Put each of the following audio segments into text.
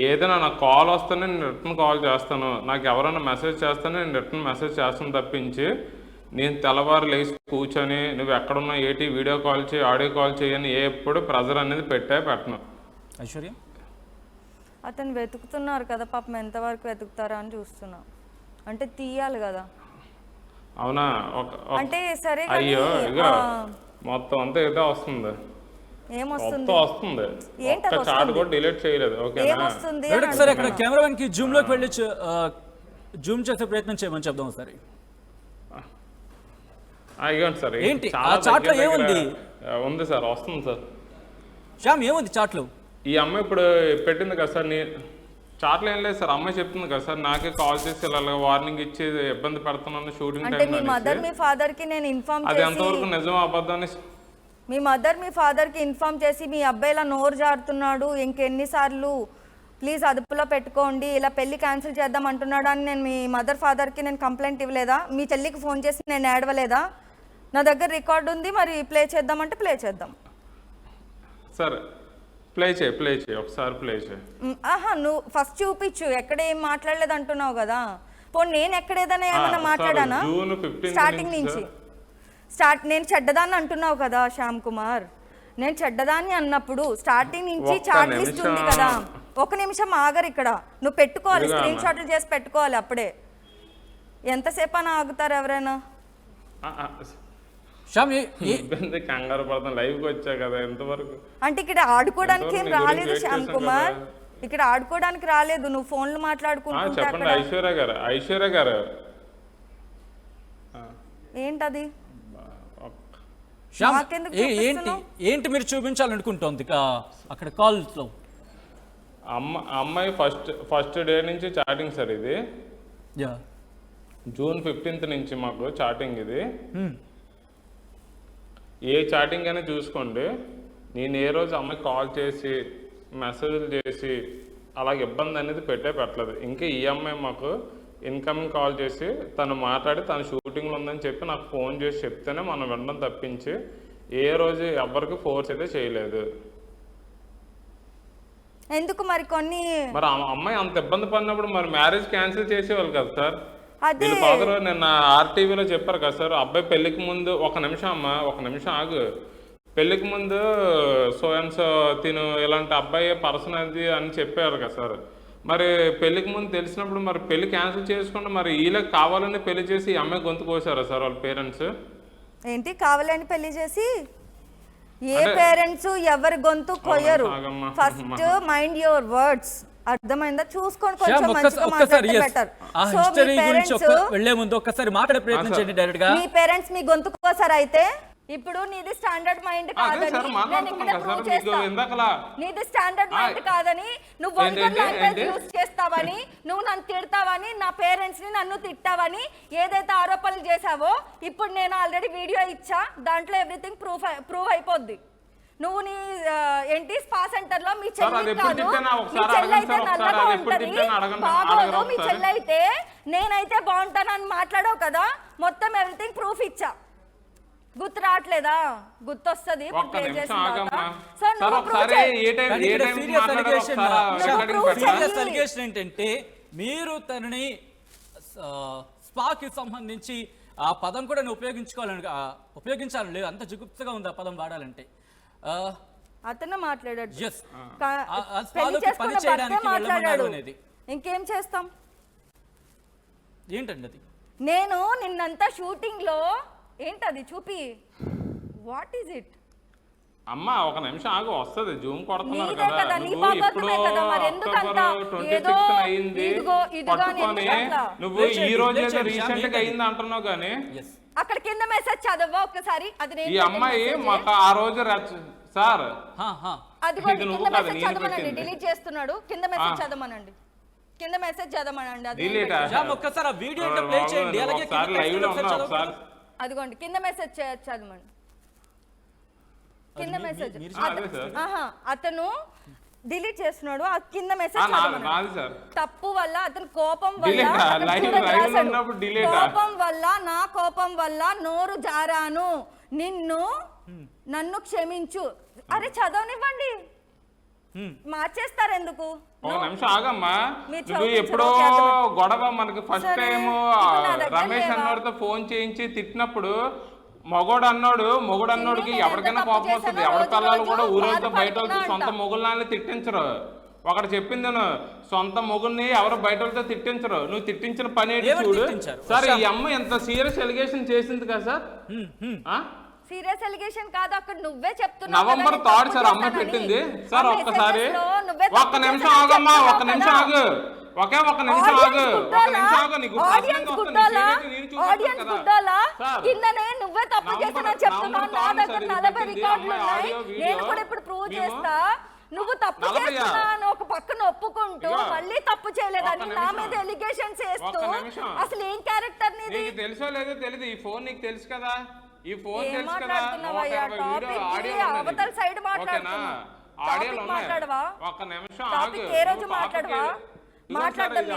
ఏదైనా నాకు కాల్ వస్తేనే నేను రిటర్న్ కాల్ చేస్తాను, నాకు ఎవరైనా మెసేజ్ చేస్తేనే నేను రిటర్న్ మెసేజ్ చేస్తాను తప్పించి నేను తెల్లవారు లేచి కూర్చొని నువ్వు ఎక్కడున్నా ఏంటి వీడియో కాల్ చేయి ఆడియో కాల్ చేయని ఎప్పుడు ప్రెజర్ అనేది పెట్టను. ఐశ్వర్య అతను వెతుకుతున్నారు కదా పాపం, ఎంతవరకు వెతుకుతారా అని చూస్తున్నా. అంటే తీయాలి కదా. అవునా? అంటే సరే అయ్యో ఇక మొత్తం అంతా ఏదో వస్తుంది. ఏమొస్తుంది? వస్తుంది ఒక్క చాట్ కూడా డిలీట్ చేయలేదు. ఏమొస్తుంది? సరే అక్కడ కెమెరామెన్ కి జూమ్ లోకి వెళ్ళి జూమ్ చేసే ప్రయత్నం చేయమని చెప్దాం ఒకసారి. ఇవ్వండి సార్. ఏంటి ఆ చాట్ లో ఏముంది? ఉంది సార్, వస్తుంది సార్. శ్యామ్ ఏముంది చాట్ లో? ఈ అమ్మాయి ఇప్పుడు పెట్టింది కదా సార్, చాట్లో ఏం లేదు సార్, అమ్మాయి చెప్తుంది కదా సార్ నాకే కాల్ చేసి ఇలా వార్నింగ్ ఇచ్చి ఇబ్బంది పెడుతున్నాను షూటింగ్ టైం. మీ మదర్ మీ ఫాదర్ కి నేను ఇన్ఫార్మ్ చేసి, అది ఎంతవరకు నిజం అబద్ధాన్ని మీ మదర్ మీ ఫాదర్ కి ఇన్ఫార్మ్ చేసి మీ అబ్బాయి ఇలా నోరు జారుతున్నాడు, ఇంకెన్నిసార్లు ప్లీజ్ అదుపులో పెట్టుకోండి, ఇలా పెళ్లి క్యాన్సిల్ చేద్దాం అంటున్నాడు అని నేను మీ మదర్ ఫాదర్ కి నేను కంప్లైంట్ ఇవ్వలేదా? మీ చెల్లికి ఫోన్ చేసి నేను ఏడవలేదా? నా దగ్గర రికార్డు ఉంది, మరి ప్లే చేద్దామంటే ప్లే చేద్దాం. సరే ప్లే చేయి ఒకసారి ప్లే చేయి. నువ్వు ఫస్ట్ చూపించు, ఎక్కడ ఏం మాట్లాడలేదు అంటున్నావు కదా. పోనీ నేను ఎక్కడ ఏమైనా మాట్లాడానా? స్టార్టింగ్ నుంచి నేను చెడ్డదాన్ని అంటున్నావు కదా శ్యామ్ కుమార్. నేను చెడ్డదాన్ని అన్నప్పుడు స్టార్టింగ్ నుంచి చాట్ లిస్ట్ ఉంది కదా. ఒక నిమిషం ఆగరు ఇక్కడ, నువ్వు పెట్టుకోవాలి, స్క్రీన్ షాట్లు చేసి పెట్టుకోవాలి. అప్పుడే ఎంతసేపు అని ఆగుతారు ఎవరైనా? కంగారు పడతాం, లైవ్ కి వచ్చా కదా ఎంతవరకు. అంటే ఇక్కడ ఆడుకోవడానికి ఏం రాలేదు శ్యామ్ కుమార్, ఇక్కడ ఆడుకోవడానికి రాలేదు. నువ్వు ఫోన్లు మాట్లాడుకుంటా. చెప్పండి ఐశ్వర్య గారు ఏంటి ఏంటది? ఏంటి మీరు చూపించాలనుకుంటోంది అక్కడ కాల్స్ లో? అమ్మాయి ఫస్ట్ డే నుంచి చాటింగ్ సార్. ఇది జూన్ 15th నుంచి మాకు చాటింగ్. ఇది ఏ చాటింగ్ అయినా చూసుకోండి. నేను ఏ రోజు అమ్మాయి కాల్ చేసి మెసేజ్లు చేసి అలాగ ఇబ్బంది అనేది పెట్టలేదు. ఇంకా ఈ అమ్మాయి మాకు ఇన్కమింగ్ కాల్ చేసి తను మాట్లాడి తను షూటింగ్లో ఉందని చెప్పి నాకు ఫోన్ చేసి చెప్తేనే మనం వినడం తప్పించి ఏ రోజు ఎవరికి ఫోర్స్ అయితే చేయలేదు. ఎందుకు మరి కొన్ని మరి అమ్మాయి అంత ఇబ్బంది పడినప్పుడు మరి మ్యారేజ్ క్యాన్సిల్ చేసేవాళ్ళు కదా సార్. వీళ్ళ ఫాదర్ నిన్న ఆర్టీవీలో చెప్పారు కదా సార్, అబ్బాయి పెళ్లికి ముందు ఒక నిమిషం ఆగు, పెళ్లికి ముందు సో అండ్ సో తిను ఇలాంటి అబ్బాయి పర్సన్ అది అని చెప్పారు కదా సార్. మరి పెళ్లికి ముందు తెలిసినప్పుడు మరి పెళ్లి క్యాన్సిల్ చేసుకుంటే మరి వీళ్ళకి కావాలని పెళ్లి చేసి ఈ అమ్మాయి గొంతు కోసారా సార్ వాళ్ళ పేరెంట్స్? ఏంటి కావాలని పెళ్లి చేసి? ఏ పేరెంట్స్ ఎవరి గొంతు కొయ్యరు. ఫస్ట్ మైండ్ యువర్ వర్డ్స్, అర్థమైందా? చూసుకోండి కొంచెం మంచిగా మాట్లాడితే బెటర్. సో మీ పేరెంట్స్ వెళ్ళే ముందు ఒక్కసారి మాట్లాడే ప్రయత్నం చేయండి డైరెక్ట్ గా. మీ పేరెంట్స్ మీ గొంతు కోసారు. అయితే ఇప్పుడు నీది స్టాండర్డ్ మైండ్ కాదని నేను ఇక్కడ ప్రూవ్ చేస్తా. నీది స్టాండర్డ్ మైండ్ కాదని, నువ్వు వల్గర్ లాంగ్వేజ్ యూస్ చేస్తావని, నువ్వు నన్ను తిడతావని, నా పేరెంట్స్ ని నన్ను తిట్టావని ఏదైతే ఆరోపణలు చేసావో ఇప్పుడు నేను ఆల్రెడీ వీడియో ఇచ్చా, దాంట్లో ఎవ్రీథింగ్ ప్రూవ్ అయిపోద్ది. నువ్వు నీ ఏంటి స్పా సెంటర్ లో మీ చెల్లి కాదు, మీ చెల్లి అయితే నల్లగా ఉంటది బాగోదు, మీ చెల్లి అయితే నేనైతే బాగుంటానని మాట్లాడావు కదా. మొత్తం ఎవ్రీథింగ్ ప్రూఫ్ ఇచ్చా. గుర్తు రావట్లేదా? గుర్తొస్తుంది. ఏంటంటే మీరు తనని స్పాకి సంబంధించి ఆ పదం కూడా ఉపయోగించాలని లేదు, అంత జుగుప్సగా ఉంది ఆ పదం వాడాలంటే. అతను మాట్లాడాడు, మాట్లాడాడు. ఇంకేం చేస్తాం? ఏంటండి అది? నేను నిన్నంతా షూటింగ్ లో ఏంటది చూపి, వాట్ ఈజ్ ఇట్? అమ్మా ఒక నిమిషం ఆగు, వస్తుంది జూమ్ కొడుతున్నారు కదా. నువ్వు ఈ రోజు రీసెంట్ గా అయింది అంటున్నావు కానీ అక్కడ కింద మెసేజ్ చదవా ఒకసారి. అది ఈ అమ్మాయి మాకు ఆ రోజు సార్ అది కింద మెసేజ్ చదవనండి, డిలీట్ చేస్తున్నాడు. కింద మెసేజ్ చదవమనండి, కింద మెసేజ్ చదవమనండి. అది ఒక్కసారి ఆ వీడియో ప్లే చేయండి, అలాగే అదిగోండి కింద మెసేజ్ చదవమని. కింద మెసేజ్ అతను డిలీట్ చేస్తున్నాడు, ఆ కింద మెసేజ్ తప్పు వల్ల అతను కోపం వల్ల నా కోపం వల్ల నోరు జారాను, నన్ను క్షమించు. అరే చదవనివ్వండి. మార్చేస్తారు ఎందుకు? ఒక నిమిషం ఆగమ్మా, నువ్వు ఎప్పుడో గొడవ మనకి ఫస్ట్ టైం రమేష్ అన్నోడితో ఫోన్ చేయించి తిట్టినప్పుడు మొగుడు అన్నోడికి ఎవరికైనా కోపం వస్తుంది. ఎవరి పిల్లలు కూడా ఊరోళ్ళతో బయట సొంత మొగుళ్ళని తిట్టించరు. ఒకటి చెప్పింది నేను, సొంత మొగుల్ని ఎవరు బయట వాళ్ళతో తిట్టించరు. నువ్వు తిట్టించిన పని ఏంటి చూడు సార్. ఈ అమ్మ ఎంత సీరియస్ ఎలిగేషన్ చేసింది కదా సార్. సీరియస్ ఎలిగేషన్ కాదు, అక్కడ నువ్వే చెప్తున్నావు. నవంబర్ 3 సార్ అమ్మ పెట్టింది సార్. ఒక్కసారి ఒక్క నిమిషం ఆగమ్మా, ఒక్క నిమిషం ఆగు, ఒకే ఒక్క నిమిషం ఆగు, ఒక్క నిమిషం ఆగు. నీకు కిందనే నువ్వే తప్పు చేసానని చెప్తున్నావు. నా దగ్గర 40 రికార్డులు ఉన్నాయి, నేను కూడా ఇప్పుడు ప్రూవ్ చేస్తా. నువ్వు తప్పు చేస్తున్నాను ఒక పక్కన ఒప్పుకుంటూ మళ్ళీ తప్పు చేయలేదని నా మీద ఎలిగేషన్స్ వేస్తూ అసలు ఏం క్యారెక్టర్ నీది? నీకు తెలుసో లేదో తెలియదు. ఈ ఫోన్ నీకు తెలుసు కదా, ఈ ఫోన్ తెలుసు కదా. అవతల సైడ్ మాట్లాడుతున్నావా? ఒక్క నిమిషం ఆగు. ఏ రోజు మాట్లాడవా?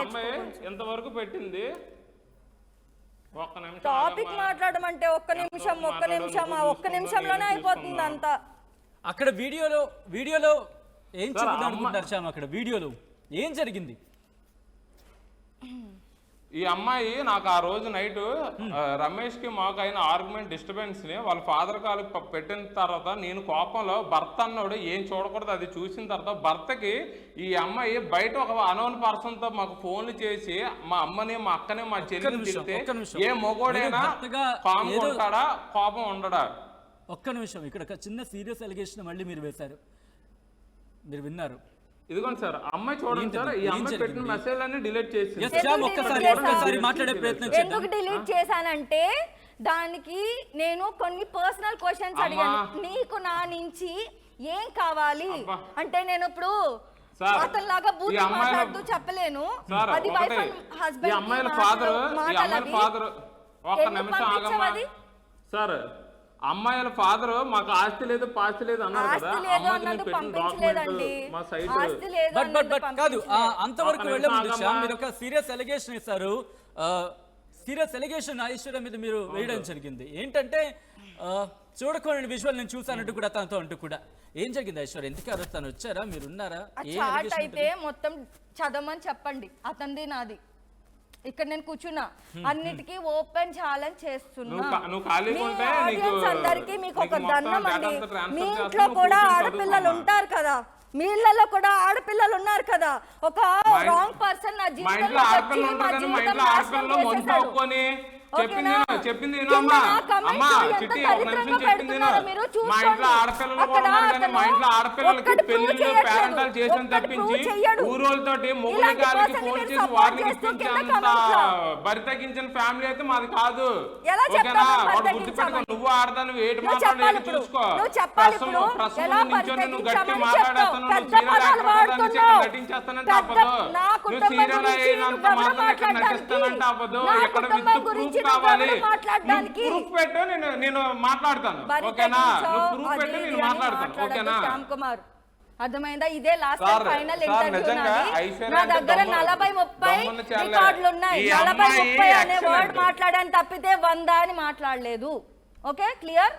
అమ్మాయి ఎంతవరకు పెట్టింది? ఒక్క నిమిషం టాపిక్ మాట్లాడమంటే ఒక్క నిమిషంలోనే అయిపోతుంది అంతా. అక్కడ వీడియోలో ఏం చెప్తుంది అనుకుంటారు శ్యామ్? అక్కడ వీడియోలో ఏం జరిగింది? ఈ అమ్మాయి నాకు ఆ రోజు నైట్ రమేష్ కి మాకు అయిన ఆర్గ్యుమెంట్ డిస్టర్బెన్స్ ని వాళ్ళ ఫాదర్ కాల్ పెట్టిన తర్వాత నేను కోపంలో భర్త అన్నాడు ఏం చూడకూడదు అది చూసిన తర్వాత భర్తకి ఈ అమ్మాయి బయట ఒక అనోన్ పర్సన్ తో మాకు ఫోన్లు చేసి మా అమ్మని మా అక్కని మా చెల్లిని తిడితే ఏ మొగోడైనా కామ్ ఉంటాడా కోపం ఉండడా? ఒక్క నిమిషం, ఇక్కడ ఒక చిన్న సీరియస్ ఎలిగేషన్ మళ్ళీ మీరు వేశారు, మీరు విన్నారు. ఇదిగోండి సార్, అమ్మాయి చూడండి సార్, ఈ అమ్మాయి పెట్టిన మెసేజ్ అన్ని డిలీట్ చేసి మాట్లాడే ప్రయత్నం. ఎందుకు డిలీట్ చేశానంటే దానికి నేను కొన్ని పర్సనల్ క్వశ్చన్స్ అడిగాను. నీకు నా నుంచి ఏం కావాలి అంటే నేను ఇప్పుడు అతనిలాగా బూత్ మాట్లాడుతూ చెప్పలేను. అది వైఫ్ అండ్ హస్బెండ్ అమ్మాయిల ఫాదర్ ఒక నిమిషం ఆగమ్మా సార్. అమ్మాయిల ఫాదర్ మాకు ఆస్తి లేదు పాస్తి లేదు అన్నారు కదా, కాదు అంతవరకు వెళ్ళే ముందు మీరు ఒక సీరియస్ ఎలిగేషన్ ఇస్తారు. సీరియస్ ఎలిగేషన్ ఐశ్వర్య మీద మీరు వేయడం జరిగింది. ఏంటంటే చూడకూడని విజువల్ నేను చూసానంటూ కూడా తనతో అంటూ కూడా ఏం జరిగింది ఐశ్వర్య? ఎందుకు అరు తను వచ్చారా, మీరు ఉన్నారా? అయితే మొత్తం చదవమని చెప్పండి, అతనిది నాది. ఇక్కడ నేను కూర్చున్నా, అన్నిటికీ ఓపెన్ ఛాలెంజ్ చేస్తున్నా. అందరికి మీకు ఒక దండం అండి. మీ ఇంట్లో కూడా ఆడపిల్లలు ఉంటారు కదా, మీ ఇళ్లలో కూడా ఆడపిల్లలు ఉన్నారు కదా. ఒక రాంగ్ పర్సన్ నా జీవితంలో చెప్పింది మా ఇంట్లో ఆడపిల్లలకి పెళ్లిళ్ళు పేరెంటాలు చేసిన తప్పించి ఊరోళ్ళతోటి మొగుళ్ళకి ఫోన్ చేసి వారిని ఇప్పించేంత బరి తగ్గించిన ఫ్యామిలీ అయితే మాది కాదు. ఓకేనా? వాడు గుర్తుపెట్టుకో, నువ్వు ఆడదాను ఏటి మాట్లాడేది చూసుకో. ప్రసవం నించొని నువ్వు గట్టి మాట్లాడేస్తాను, నువ్వు సీరియల్ నటించేస్తానంటే అవ్వదు. నువ్వు సీరియల్ అయినంత మాత్రం ఇక్కడ నటిస్తానంటే అవ్వదు. ఎక్కడ విత్ ప్రూఫ్ కావాలి, ప్రూఫ్ పెట్టు, నేను మాట్లాడతాను. ఓకేనా? నువ్వు ప్రూఫ్ పెట్టు, నేను మాట్లాడతాను. ఓకేనా? శ్యామ్ కుమార్, అర్థమైందా? ఇదే లాస్ట్ ఫైనల్ ఇంటర్వ్యూ నాది. నా దగ్గర 40-30 రికార్డులు ఉన్నాయి. 40-30 అనే వర్డ్ మాట్లాడాను తప్పితే 100 అని మాట్లాడలేదు. Okay, clear?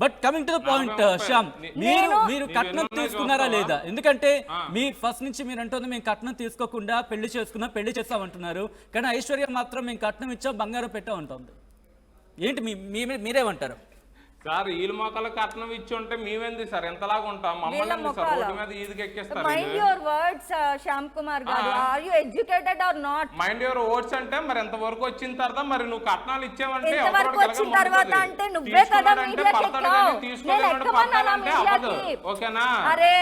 But coming to the point Shyam, మీరు కట్నం తీసుకున్నారా లేదా? ఎందుకంటే మీ ఫస్ట్ నుంచి మీరు అంటుంది మేము కట్నం తీసుకోకుండా పెళ్లి చేస్తామంటున్నారు, కానీ ఐశ్వర్య మాత్రం మేము కట్నం ఇచ్చాం బంగారం పెట్టాం అంటుంది. ఏంటి మీరేమంటారు సార్? వీళ్ళ మొక్కల కట్నం ఇచ్చి ఉంటే మేమేంది సార్ ఎంతలాగా ఉంటాం? మమ్మల్ని సార్ రోడ్డు మీద ఈదికి ఎక్కిస్తారు. Mind your words Shyam Kumar garu, are you educated or not? Mind your words అంటే మరి ఎంత వరకు వచ్చిన తర్వాత మరి నువ్వు కట్నాలు ఇచ్చావంటే ఎంతవరకు వచ్చిన తర్వాత అంటే నువ్వే కదా మీడియాకి ఎక్కావు. నేను ఎక్కమన్నానా మీడియాకి? ఓకేనా? అరే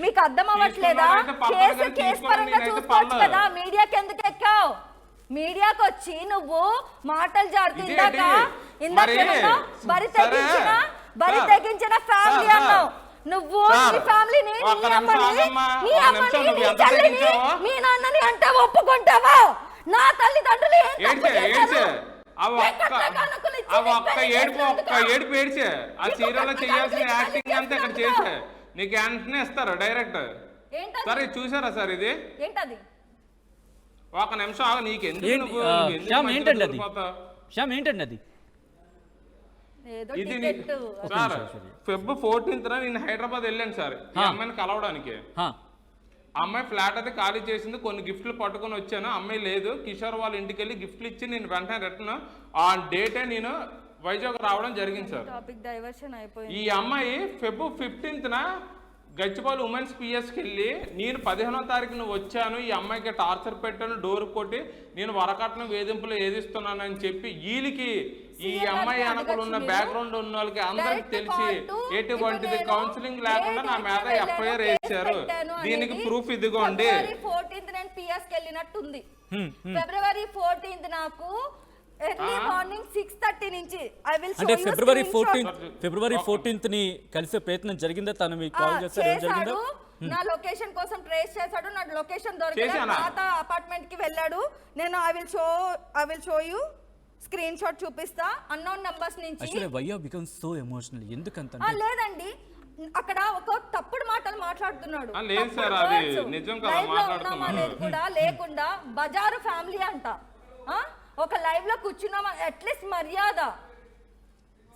మీకు అర్థం అవ్వట్లేదా? కేసు పరంగా చూసుకోవచ్చు కదా, మీడియాకి ఎందుకు ఎక్కావు? మీడియాకి వచ్చి నువ్వు మాటలు జారుతుందాక బరి తెగించిన ఫ్యామిలీ అన్నావు. నువ్వు నీ ఫ్యామిలీని, మీ నాన్నని అంటే ఒప్పుకుంటావా? నా తల్లిదండ్రులు ఏడుపు ఏడ్చే ఆ సీరియల్ చేయాల్సిన యాక్టింగ్ అంతా ఇక్కడ చేసే నీకు వెంటనే ఇస్తారు డైరెక్ట్. సరే చూసారా సార్ ఇది? ఏంటది? ఒక నిమిషం ఆగు. నీకు ఏంటండి అది? ఏదో ఇది టికెట్ సార్ ఫెబ్ 14th నేను హైదరాబాద్ వెళ్ళాను సార్ ఈ అమ్మాయిని కలవడానికి. అమ్మాయి ఫ్లాట్ అయితే ఖాళీ చేసింది, కొన్ని గిఫ్ట్లు పట్టుకొని వచ్చాను. అమ్మాయి లేదు, కిషోర్ వాళ్ళ ఇంటికి వెళ్ళి గిఫ్ట్లు ఇచ్చి నేను వెంటనే రిటర్న్ ఆ డేటే నేను వైజాగ్ రావడం జరిగింది సార్. టాపిక్ డైవర్షన్ అయిపోయింది. ఈ అమ్మాయి ఫెబ్ 15th గచ్చిబౌలి ఉమెన్స్ పిఎస్కి వెళ్ళి నేను 15వ తారీఖున వచ్చాను, ఈ అమ్మాయికి టార్చర్ పెట్టాను, డోర్ కొట్టి నేను వరకట్నం వేధింపులు ఏదిస్తున్నానని చెప్పి వీళ్ళకి ఈ అమ్మాయి వెనకలు ఉన్న బ్యాక్గ్రౌండ్ ఉన్న వాళ్ళకి అందరికి తెలిసి ఎటువంటిది కౌన్సిలింగ్ లేకుండా నా మీద ఎఫ్ఐఆర్ వేసారు. దీనికి ప్రూఫ్ ఇదిగోండి. 14th నేను పిఎస్కి వెళ్ళినట్టుంది. ఫిబ్రవరి 14th నాకు ఎర్లీ మార్నింగ్ 6:30 నుంచి ఐ విల్ షో అంటే యు ఫిబ్రవరి 14th ని కలిసే ప్రయత్నం జరిగిందా? తను మీకు కాల్ చేశారు, ఏం జరిగిందో? నా లొకేషన్ కోసం ట్రేస్ చేశాడు, నా లొకేషన్ దొరికింది, పాత అపార్ట్మెంట్ కి వెళ్ళాడు. నేను I will show you screenshot చూపిస్తా. అన్నోన్ నంబర్స్ నుంచి actually why you become so emotional ఎందుకంత? లేదండి, అక్కడ ఒక తప్పుడు మాటలు మాట్లాడుతున్నాడు. లేదు సార్, అది నిజం కదా మాట్లాడుతున్నాడు కూడా లేకుండా బజారు ఫ్యామిలీ అంట. ఒక లైవ్ లో కూర్చున్నామా, అట్లీస్ట్ మర్యాద,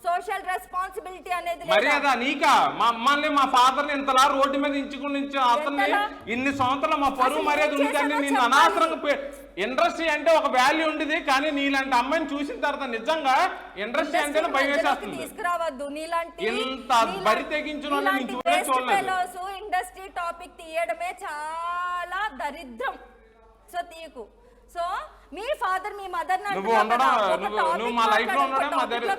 సోషల్ రెస్పాన్సిబిలిటీ అనేది మర్యాద నీకా? మా అమ్మల్ని మా ఫాదర్ ని ఇంతలా రోడ్డు మీద ఇంచుకుని అతన్ని ఇన్ని సంవత్సరాలు మా పరువు మర్యాద ఉంది కానీ నేను అనవసరంగా ఇండస్ట్రీ అంటే ఒక వాల్యూ ఉండేది, కానీ నీలాంటి అమ్మాయిని చూసిన తర్వాత నిజంగా ఇండస్ట్రీ అంటే భయం వేసేస్తుంది. తీసుకురావద్దు నీలాంటి ఇంత బరి తెగించిన వాళ్ళని చూడలేదు. ఇండస్ట్రీ టాపిక్ తీయడమే చాలా దరిద్రం. సో తీయకు. సో మీ ఫాదర్ మీ మదర్ నువ్వు మా లైఫ్ లో ఉండడం మా దగ్గర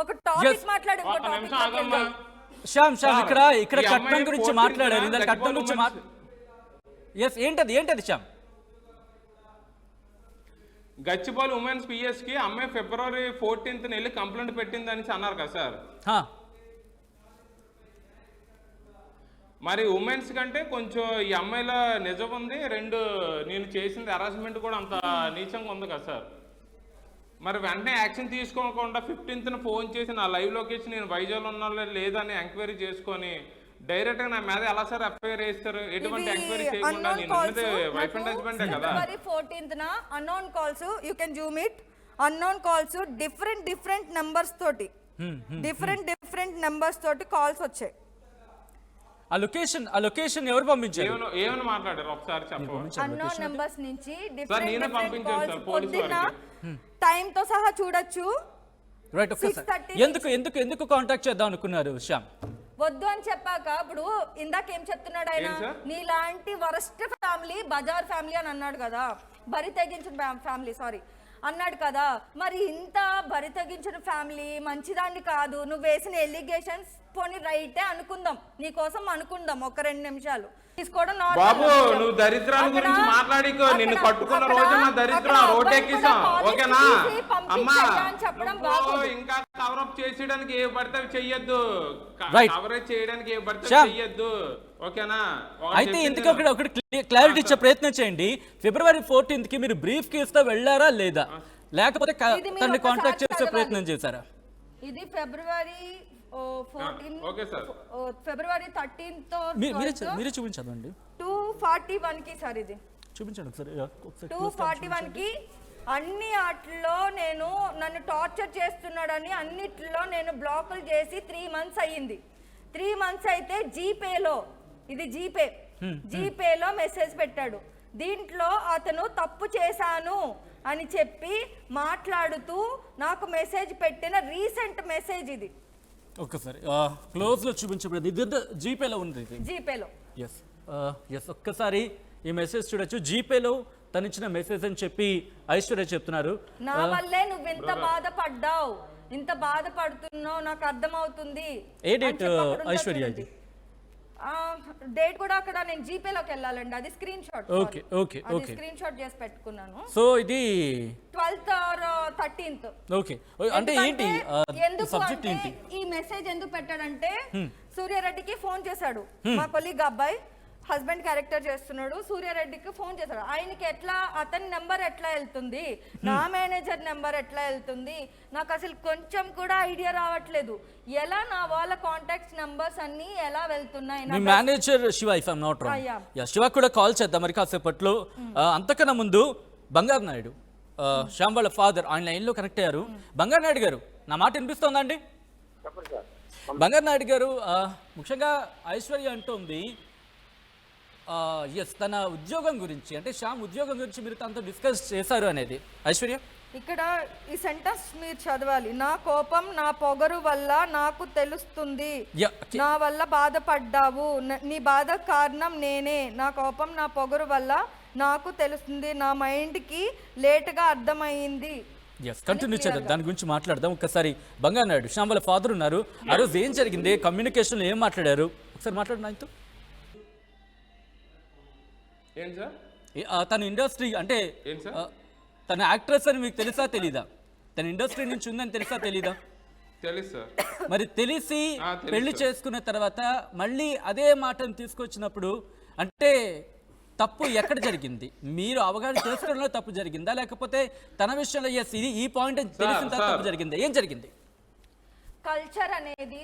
ఒక టాపిక్ మాట్లాడు. శ్యామ్ ఇక్కడ కట్నం గురించి మాట్లాడారు. ఇందాక కట్నం గురించి ఏంటది శ్యామ్? గచ్చిబౌలి ఉమెన్స్ పిఎస్ కి అమ్మాయి ఫిబ్రవరి 14th వెళ్ళి కంప్లైంట్ పెట్టిందని అన్నారు కదా సార్. మరి ఉమెన్స్ కంటే కొంచెం ఈ అమ్మాయిల నిజం ఉంది, రెండు నేను చేసింది హరాస్మెంట్ కూడా అంత నీచంగా ఉంది కదా సార్. మరి వెంటనే యాక్షన్ తీసుకోకుండా 15th ఫోన్ చేసి నా లైవ్ లొకేషన్ నేను వైజాగ్లో ఉన్నా లేదని ఎంక్వైరీ చేసుకొని డైరెక్ట్ గా నా మీద ఎలా సార్ ఎఫ్ఐఆర్ వేస్తారు? ఎటువంటి ఎంక్వైరీ చేయకుండా నేను వైఫ్ అండ్ హస్బెండే కదా. ఫిబ్రవరి 14th unknown calls, you can Zoom it, unknown calls different numbers తోటి కాల్స్ వచ్చాయి. ఆ లొకేషన్ ఎవరు పంపించారు? ఏమని మాట్లాడారు ఒకసారి చెప్పండి. అన్నోన్ నంబర్స్ నుంచి నేనే పంపించాను సార్ పోలీసు వారికి. టైం తో సహా చూడొచ్చు. రైట్, ఒక్కసారి ఎందుకు కాంటాక్ట్ చేద్దాం అనుకున్నారు శ్యామ్? వద్దు అని చెప్పాక ఇప్పుడు ఇందాక ఏం చెప్తున్నాడు ఆయన, నీలాంటి వరస్ట్ ఫ్యామిలీ బజార్ ఫ్యామిలీ అని అన్నాడు కదా, బరి తెగించిన ఫ్యామిలీ అన్నాడు కదా. మరి ఇంత బరి తెగించిన ఫ్యామిలీ మంచిదాన్ని కాదు. నువ్వు వేసిన ఎలిగేషన్స్ పోనీ రైటే అనుకుందాం, నీ కోసం అనుకుందాం ఒక 2 నిమిషాలు తీసుకోవడం. బాబు నువ్వు దరిద్రాల గురించి మాట్లాడికో, నిన్ను కట్టుకున్న రోజు నా దరిద్రం రోడ్డెక్కిసాం, ఓకేనా అమ్మా? ఇంకా కవరప్ చేసేయడానికి ఏ పడితే చెయ్యొద్దు, కవరేజ్ చేయడానికి ఏ పడితే చెయ్యొద్దు, ఓకేనా? అయితే ఇంతకీ ఒకటి క్లారిటీ ఇచ్చే ప్రయత్నం చేయండి. ఫిబ్రవరి 14th కి మీరు బ్రీఫ్ కేసుతో వెళ్ళారా లేదా, లేకపోతే తనని కాంటాక్ట్ చేసే ప్రయత్నం చేశారా? ఇది ఫిబ్రవరి 13th మీరే చూపించండి. 241 కి సార్ ఇది చూపించండి ఒకసారి. 241 కి అన్ని వాటిల్లో నన్ను టార్చర్ చేస్తున్నాడని అన్నిట్లో నేను బ్లాకులు చేసి 3 months అయ్యింది. 3 months అయితే జీపేలో మెసేజ్ పెట్టాడు. దీంట్లో అతను తప్పు చేశాను అని చెప్పి మాట్లాడుతూ నాకు మెసేజ్ పెట్టిన రీసెంట్ మెసేజ్ ఇది. ఒక్కసారి క్లోజ్ లో చూపించబడింది, ఇది జీపేలో ఉంది. జీపేలో ఎస్ ఒక్కసారి ఈ మెసేజ్ చూడొచ్చు. జీపేలో తను ఇచ్చిన మెసేజ్ అని చెప్పి ఐశ్వర్య చెప్తున్నారు. నా వల్లే నువ్వు ఎంత బాధపడ్డావు, ఇంత బాధపడుతున్నావు నాకు అర్థమవుతుంది. ఏ డేట్ ఐశ్వర్య? డేట్ కూడా అక్కడ నేను జీపేలోకి వెళ్ళాలండి, అది screen shot. Okay screen shot చేసి పెట్టుకున్నాను. సో ఇది 12th or 13th. ఓకే, అంటే ఏంటి సబ్జెక్ట్ ఏంటి? ఈ మెసేజ్ ఎందుకు పెట్టాడంటే సూర్యారెడ్డికి ఫోన్ చేశాడు మా కొలీగ్ అబ్బాయి, హస్బెండ్ క్యారెక్టర్ చేస్తున్నాడు. సూర్యారెడ్డికి ఫోన్ చేశాడు. ఆయనకి అతని నెంబర్ ఎట్లా వెళ్తుంది, నా మేనేజర్ నెంబర్ ఎట్లా వెళ్తుంది, నాకు అసలు కొంచెం కూడా ఐడియా రావట్లేదు. ఎలా నా వాళ్ళ కాంటాక్ట్స్ నెంబర్స్ అన్ని ఎలా వెళ్తున్నాయి? మీ manager Shiva, if I'm not wrong, Shiva కూడా కాల్ చేద్దాం మరి కాసేపట్లో. అంతకన్నా ముందు బంగారు నాయుడు, శ్యామ్ వాళ్ళ ఫాదర్, ఆయన లైన్లో కనెక్ట్ అయ్యారు. బంగారు నాయుడు గారు నా మాట వినిపిస్తోందండి? బంగారు నాయుడు గారు, ముఖ్యంగా ఐశ్వర్య అంటోంది ఎస్ తన ఉద్యోగం గురించి, అంటే శ్యామ్ ఉద్యోగం గురించి మీరు తనతో డిస్కస్ చేశారు అనేది. ఐశ్వర్య ఇక్కడ ఈ సెంటెన్స్ మీరు చదవాలి. నా కోపం నా పొగరు వల్ల నాకు తెలుస్తుంది, నా వల్ల బాధపడ్డావు, నీ బాధ కారణం నేనే, నా కోపం నా పొగరు వల్ల నాకు తెలుస్తుంది, నా మైండ్కి లేట్గా అర్థమైంది. ఎస్ కంటిన్యూ చేద్దాం, దాని గురించి మాట్లాడదాం. ఒక్కసారి బంగారు నాయుడు, శ్యామ్ వాళ్ళ ఫాదర్ ఉన్నారు, ఆ రోజు ఏం జరిగింది, కమ్యూనికేషన్లో ఏం మాట్లాడారు ఒకసారి మాట్లాడు ఆయనతో. ఏం సార్ తన ఇండస్ట్రీ అంటే తన యాక్ట్రెస్ అని మీకు తెలుసా తెలీదా? తన ఇండస్ట్రీ నుంచి ఉందని తెలుసా తెలీదా? తెలుసు సార్. మరి తెలిసి పెళ్లి చేసుకున్న తర్వాత మళ్ళీ అదే మాటను తీసుకొచ్చినప్పుడు అంటే తప్పు ఎక్కడ జరిగింది? మీరు అవగాహన చేసుకోవడంలో తప్పు జరిగిందా, లేకపోతే తన విషయంలో ఎస్ ఇది ఈ పాయింట్ తెలిసిన తర్వాత తప్పు జరిగిందా? ఏం జరిగింది? కల్చర్ అనేది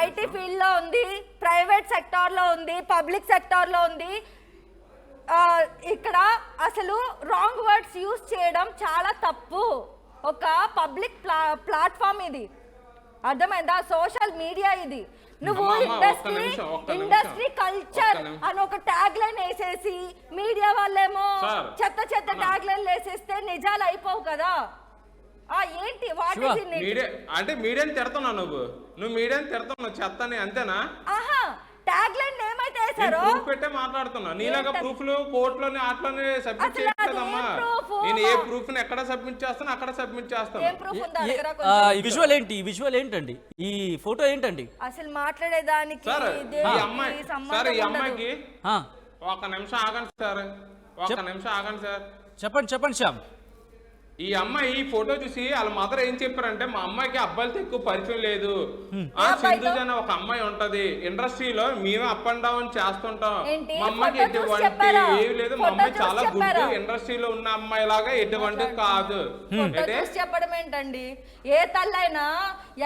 ఐటీ ఫీల్డ్ లో ఉంది, ప్రైవేట్ సెక్టార్ లో ఉంది, పబ్లిక్ సెక్టార్ లో ఉంది. ఇక్కడ అసలు రాంగ్ వర్డ్స్ యూజ్ చేయడం చాలా తప్పు. ఒక పబ్లిక్ ప్లాట్ఫామ్ ఇది, అర్థమైందా? సోషల్ మీడియా ఇది. నువ్వు ఇండస్ట్రీ కల్చర్ అని ఒక ట్యాగ్ లైన్ వేసేసి మీడియా వాళ్ళేమో చెత్త చెత్త ట్యాగ్ లైన్ వేసేస్తే నిజాలు అయిపోవు కదా. ఏంటి అంటే మీడియాని తిడతావు, నువ్వు మీడియాని తిడతావు చెత్తని, అంతేనా? ఆహా, ట్యాగ్ లైన్ ఏమైతే వేసారో పెట్టే మాట్లాడుతున్నా. నీలాగా ప్రూఫ్లు కోర్టులోని అట్లోనే సబ్మిట్ చేయలేదమ్మా. నేను ఏ ప్రూఫ్ ని ఎక్కడ సబ్మిట్ చేస్తాను అక్కడ సబ్మిట్ చేస్తాను. ఈ విజువల్ ఏంటి? ఈ విజువల్ ఏంటండి? ఈ ఫోటో ఏంటండి? అసలు మాట్లాడేదానికి ఈ అమ్మాయికి ఒక నిమిషం ఆగండి సార్, ఒక నిమిషం ఆగండి సార్. చెప్పండి శ్యామ్. ఈ అమ్మాయి ఈ ఫోటో చూసి వాళ్ళ మదర్ ఏం చెప్పారంటే, మా అమ్మాయికి అబ్బాయిలతో ఎక్కువ పరిచయం లేదు, సింధుజ అనే ఒక అమ్మాయి ఉంటది ఇండస్ట్రీలో, మేము అప్ అండ్ డౌన్ చేస్తుంటాం, మా అమ్మాయికి ఎటువంటి ఏమి లేదు, మా అమ్మాయి చాలా గుడ్, ఇండస్ట్రీలో ఉన్న అమ్మాయి లాగా ఎటువంటి కాదు. చెప్పడం ఏంటండి? ఏ తల్లైనా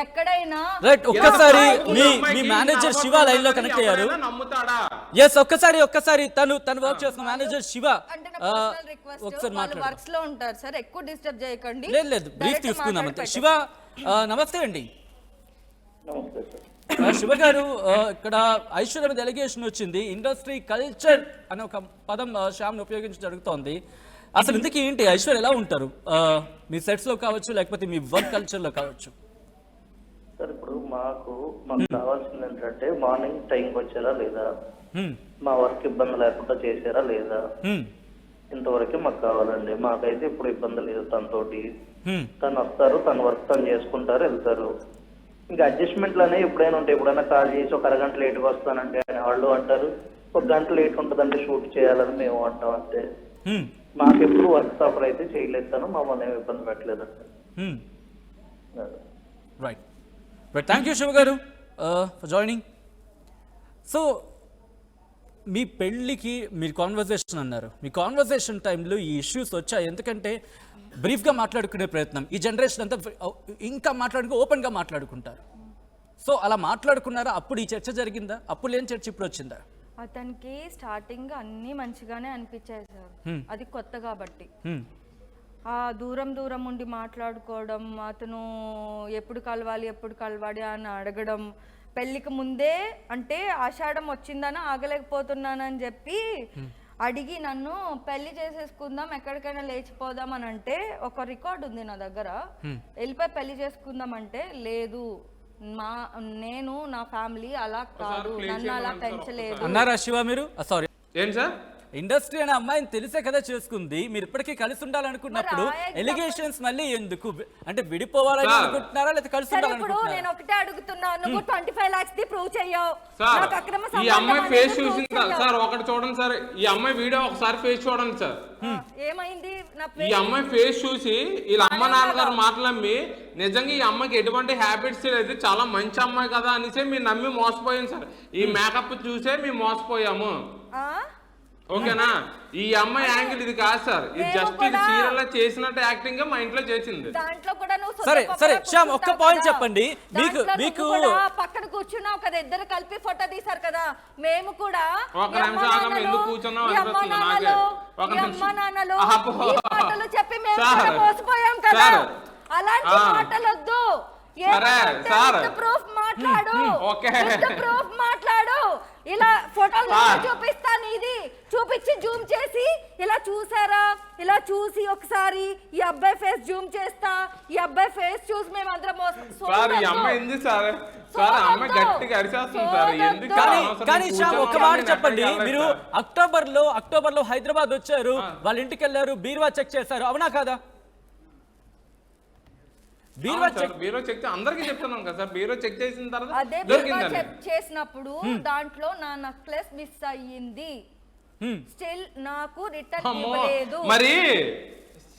ఎక్కడైనా ఒక్కసారి మీ మేనేజర్ శివ లైన్ లో కనెక్ట్ అయ్యారు, నమ్ముతాడా? ఎస్ ఒక్కసారి తను వర్క్ చేస్తున్న మేనేజర్ శివ ఒకసారి మాట్లాడు. వర్క్స్ లో ఉంటారు సార్, ఎక్కువ డిస్టర్బ్ చేయకండి. లేదు బ్రీఫ్ తీసుకుందాం అంతే. శివ నమస్తే అండి. శివ గారు, ఇక్కడ ఐశ్వర్య మీద ఎలిగేషన్ వచ్చింది, ఇండస్ట్రీ కల్చర్ అనే ఒక పదం శ్యామ్ని ఉపయోగించి జరుగుతోంది. అసలు ఇందుకు ఏంటి? ఐశ్వర్య ఎలా ఉంటారు మీ సెట్స్ లో కావచ్చు, లేకపోతే మీ వర్క్ కల్చర్ లో కావచ్చు? సార్ ఇప్పుడు మాకు కావాల్సింది ఏంటంటే మార్నింగ్ టైంకి వచ్చారా లేదా, మా వర్క్ ఇబ్బంది లేకుండా చేశారా లేదా, ఇంతవరకే మాకు కావాలండి. మాకైతే ఇప్పుడు ఇబ్బంది లేదు తనతోటి. తను వస్తారు, తన వర్క్ తను చేసుకుంటారు, వెళ్తారు. ఇంకా అడ్జస్ట్మెంట్లు అనేవి ఎప్పుడైనా ఉంటాయి. ఎప్పుడైనా కాల్ చేసి ఒక అరగంట లేట్గా వస్తానంటే వాళ్ళు అంటారు, ఒక గంట లేట్ ఉంటుందంటే షూట్ చేయాలని మేము అంటాం అంతే. మాకు ఎప్పుడు వర్క్ సఫర్ అయితే చేయలేదు, తను మమ్మల్ని ఏమి ఇబ్బంది పెట్టలేదండి. Right right, thank you Shiva గారు ఫర్ జాయినింగ్. సో మీ పెళ్ళికి మీరు కాన్వర్జేషన్ అన్నారు, మీ కాన్వర్జేషన్ టైంలో ఈ ఇష్యూస్ వచ్చాయి. ఎందుకంటే బ్రీఫ్గా మాట్లాడుకునే ప్రయత్నం, ఈ జనరేషన్ అంతా ఇంకా ఓపెన్గా మాట్లాడుకుంటారు. సో అలా మాట్లాడుకున్నారా? అప్పుడు ఈ చర్చ జరిగిందా? అప్పుడు లేని చర్చ ఇప్పుడు వచ్చిందా? అతనికి స్టార్టింగ్ అన్నీ మంచిగానే అనిపించాయి సార్, అది కొత్త కాబట్టి. దూరం ఉండి మాట్లాడుకోవడం, అతను ఎప్పుడు కలవాలి అని అడగడం, పెళ్ళికి ముందే అంటే ఆషాఢం వచ్చిందని ఆగలేకపోతున్నానని చెప్పి అడిగి నన్ను పెళ్లి చేసేసుకుందాం, ఎక్కడికైనా లేచిపోదాం అని అంటే, ఒక రికార్డ్ ఉంది నా దగ్గర. వెళ్ళిపోయి పెళ్లి చేసుకుందాం అంటే లేదు, నేను నా ఫ్యామిలీ అలా కాదు, నన్ను అలా పెంచలేదు అన్నారా శివ మీరు? సారీ ఏం సార్, ఇండస్ట్రీ అనే అమ్మాయిని తెలిసే కదా చేసుకుంది, మీరు ఇప్పటికీ కలిసి ఉండాలనుకున్నప్పుడు ఎలిగేషన్స్ మళ్ళీ ఎందుకు? అంటే విడిపోవాలని అనుకుంటున్నారా లేదా కలిసి ఉండాలనుకుంటున్నారా? నేను ఒకటే అడుగుతున్నాను, నువ్వు 25 lakhs ది ప్రూవ్ చేయవు. ఈ అమ్మాయి ఫేస్ చూసిందా సార్? ఒకటి చూడండి సార్, ఈ అమ్మాయి వీడియో ఒకసారి ఫేస్ చూడండి సార్. ఏమైంది? ఈ అమ్మాయి ఫేస్ చూసి వీళ్ళ అమ్మ నాన్నగారు మాటలమ్మి నిజంగా ఈ అమ్మాయికి ఎటువంటి హ్యాబిట్స్ లేదు, చాలా మంచి అమ్మాయి కదా అనేసి మీరు నమ్మి మోసపోయాం సార్. ఈ మేకప్ చూసే మేము మోసపోయాము, ఓకేనా? ఈ అమ్మాయి యాంగిల్ ఇది కాదు సార్, ఇది జస్ట్ ఇది సీరియల్ చేసినట్టు యాక్టింగ్ మా ఇంట్లో చేసింది. దాంట్లో కూడా సరే శ్యామ్ ఒక్క పాయింట్ చెప్పండి. మీకు పక్కన కూర్చున్నావు కదా, ఇద్దరు కలిపి ఫోటో తీశారు కదా, మేము కూడా ఒక నిమిషం ఆగమ్మ, ఎందుకు కూర్చున్నావు అనిపిస్తుంది నాకే. ఒక నిమిషం. అబ్బో. మాటలు చెప్పి మేము సార్. కూడా మోసపోయాం కదా, సార్. అలాంటి మాటలు వద్దు. సరే, సార్. ప్రూఫ్ మాట్లాడు, ఓకే. ప్రూఫ్ మాట్లాడు. ఇలా ఫోటోలు చూపిస్తాను, ఇది చూపించి జూమ్ చేసి ఇలా చూసారా, ఇలా చూసి ఒకసారి ఈ అబ్బాయి ఫేస్ జూమ్ చేస్తా, ఈ అబ్బాయి ఫేస్ చూసి మేము అందరం సార్ ఈ అమ్మాయి ఎందుకు సార్ సార్ అమ్మాయి గట్టిగా అరిచేస్తుంది సార్, ఎందుకు కానీ శ్యామ్ ఒక మాట చెప్పండి, మీరు అక్టోబర్ లో హైదరాబాద్ వచ్చారు, వాళ్ళ ఇంటికి వెళ్ళారు, బీరువా చెక్ చేశారు, అవునా కాదా? బీరో చెక్ అందరికి చెప్తున్నాం కదా సార్, బీరో చెక్ చేసిన తర్వాత అదే బీరో చెక్ చేసినప్పుడు దాంట్లో నా నెక్లెస్ మిస్ అయ్యింది, స్టిల్ నాకు రిటర్న్ ఇవ్వలేదు. మరి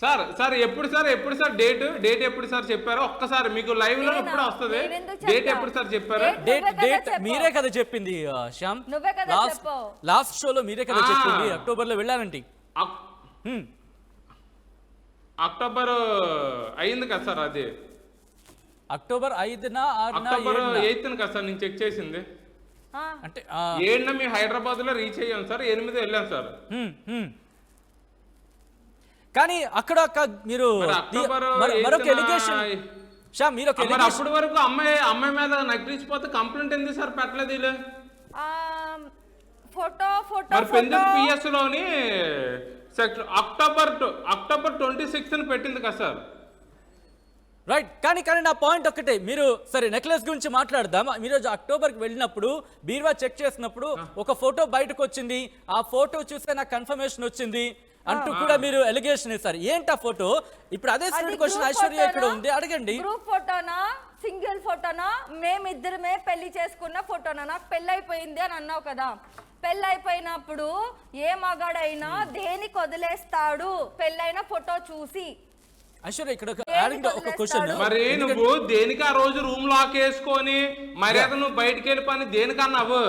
సార్ సార్ ఎప్పుడు సార్ డేట్ ఎప్పుడు సార్ చెప్పారో ఒక్కసారి మీకు లైవ్ లో ఎప్పుడు వస్తుంది, డేట్ ఎప్పుడు సార్ చెప్పారు? డేట్ మీరే కదా చెప్పింది శ్యామ్, నువ్వే కదా చెప్పావు, లాస్ట్ షోలో మీరే కదా చెప్పింది అక్టోబర్ లో వెళ్ళాలంటే. అక్టోబర్ అయింది కదా సార్, అది అక్టోబర్ 5న అక్టోబర్ 8న కదా సార్ నేను చెక్ చేసింది. అంటే 7న మేము హైదరాబాద్ లో రీచ్ అయ్యాం సార్, 8 వెళ్ళాం సార్. కానీ అక్కడ మీరు మరొక ఎలిగేషన్ శ్యామ్, మీరు అప్పటి వరకు అమ్మాయి మీద నగ్గించిపోతే కంప్లైంట్ ఎందుకు సార్ పెట్టలేదు వీళ్ళు? ఫోటో పిఎస్ లోని అక్టోబర్ 26న పెట్టింది కదా సార్. రైట్, కానీ నా పాయింట్ ఒక్కటే, మీరు సరే నెక్లెస్ గురించి మాట్లాడదాం. మీరు అక్టోబర్కి వెళ్ళినప్పుడు బీరువా చెక్ చేసినప్పుడు ఒక ఫోటో బయటకు వచ్చింది, ఆ ఫోటో చూస్తే నాకు కన్ఫర్మేషన్ వచ్చింది అంటూ కూడా మీరు ఎలిగేషన్ ఇస్తారు. ఏంటి ఆ ఫోటో? ఇప్పుడు అదే క్వశ్చన్ ఐశ్వర్య ఇక్కడ ఉంది, అడగండి. గ్రూప్ ఫోటోనా, సింగిల్ ఫోటోనా, మేమిద్దరమే పెళ్లి చేసుకున్న ఫోటోనా? నాకు పెళ్లి అయిపోయింది అని అన్నావు కదా, పెళ్లి అయిపోయినప్పుడు ఏ మగాడైనా దేనికి వదిలేస్తాడు పెళ్ళైన ఫోటో చూసి? ఐశ్వర్య ఇక్కడ ఒక క్వశ్చన్, మరి నువ్వు దేనికి ఆ రోజు రూమ్ లాక్ వేసుకొని మర్యాద నువ్వు బయటకు వెళ్ళిపోయి దేనికన్నావు?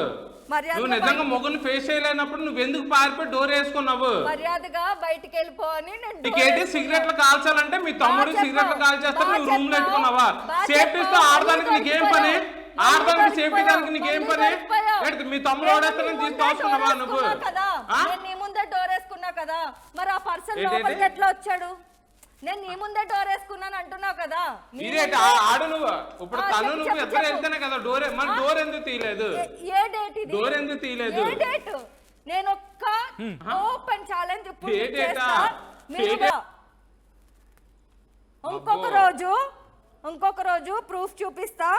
నువ్వు నిజంగా మొగ్గుని ఫేస్ చేయలేనప్పుడు నువ్వు ఎందుకు పారిపోయి డోర్ వేసుకున్నావు? మర్యాదగా బయటికి వెళ్ళిపోని. నీకేంటి సిగరెట్లు కాల్చాలంటే మీ తమ్ముడు సిగరెట్లు కాల్చేస్తాడు, నువ్వు రూమ్ లో పెట్టుకున్నావా? సేఫ్టీతో ఆడడానికి నీకేం పని? ఆడడానికి సేఫ్టీ దానికి నీకేం పని? మీ తమ్ముడు ఓడేస్తానని తీసి కాల్చుకున్నావా నువ్వు? నేను నీ ముందే డోర్ వేసుకున్నా కదా, మరి ఆ పర్సన్ లోపలికి ఎట్లా వచ్చాడు? నేను నీ ముందే డోర్ వేసుకున్నాను అంటున్నావు కదా. ఆడు నువ్వు ఇప్పుడు తను నువ్వు ఎక్కడ వెళ్తేనే కదా డోర్, మరి డోర్ ఎందుకు తీయలేదు? ఏ డేట్ ఇది? డోర్ ఎందుకు తీయలేదు? ఏ డేట్? నేను ఒక్క ఓపెన్ ఛాలెంజ్ ఇప్పుడు ఇంకొక రోజు ప్రూఫ్ చూపిస్తా,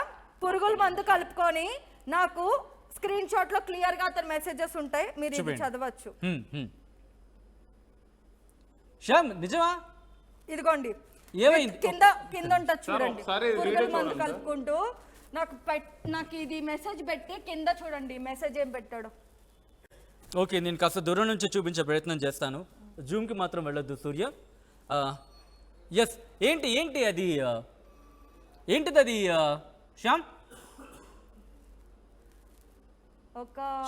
పురుగుల మందు కలుపుకొని నాకు స్క్రీన్ షాట్ లో క్లియర్ గా అతని మెసేజెస్ ఉంటాయి, మీరు ఇది చదవచ్చు. శ్యామ్ నిజమా? ఇదిగోండి ఏమైంది? కింద ఉంటుంది చూడండి, పురుగుల మందు కలుపుకుంటూ నాకు ఇది మెసేజ్ పెట్టి కింద చూడండి మెసేజ్ ఏం పెట్టాడు. ఓకే, నేను కాస్త దూరం నుంచి చూపించే ప్రయత్నం చేస్తాను, జూమ్కి మాత్రం వెళ్ళొద్దు సూర్య. ఎస్, ఏంటి అది, ఏంటిది అది శ్యామ్?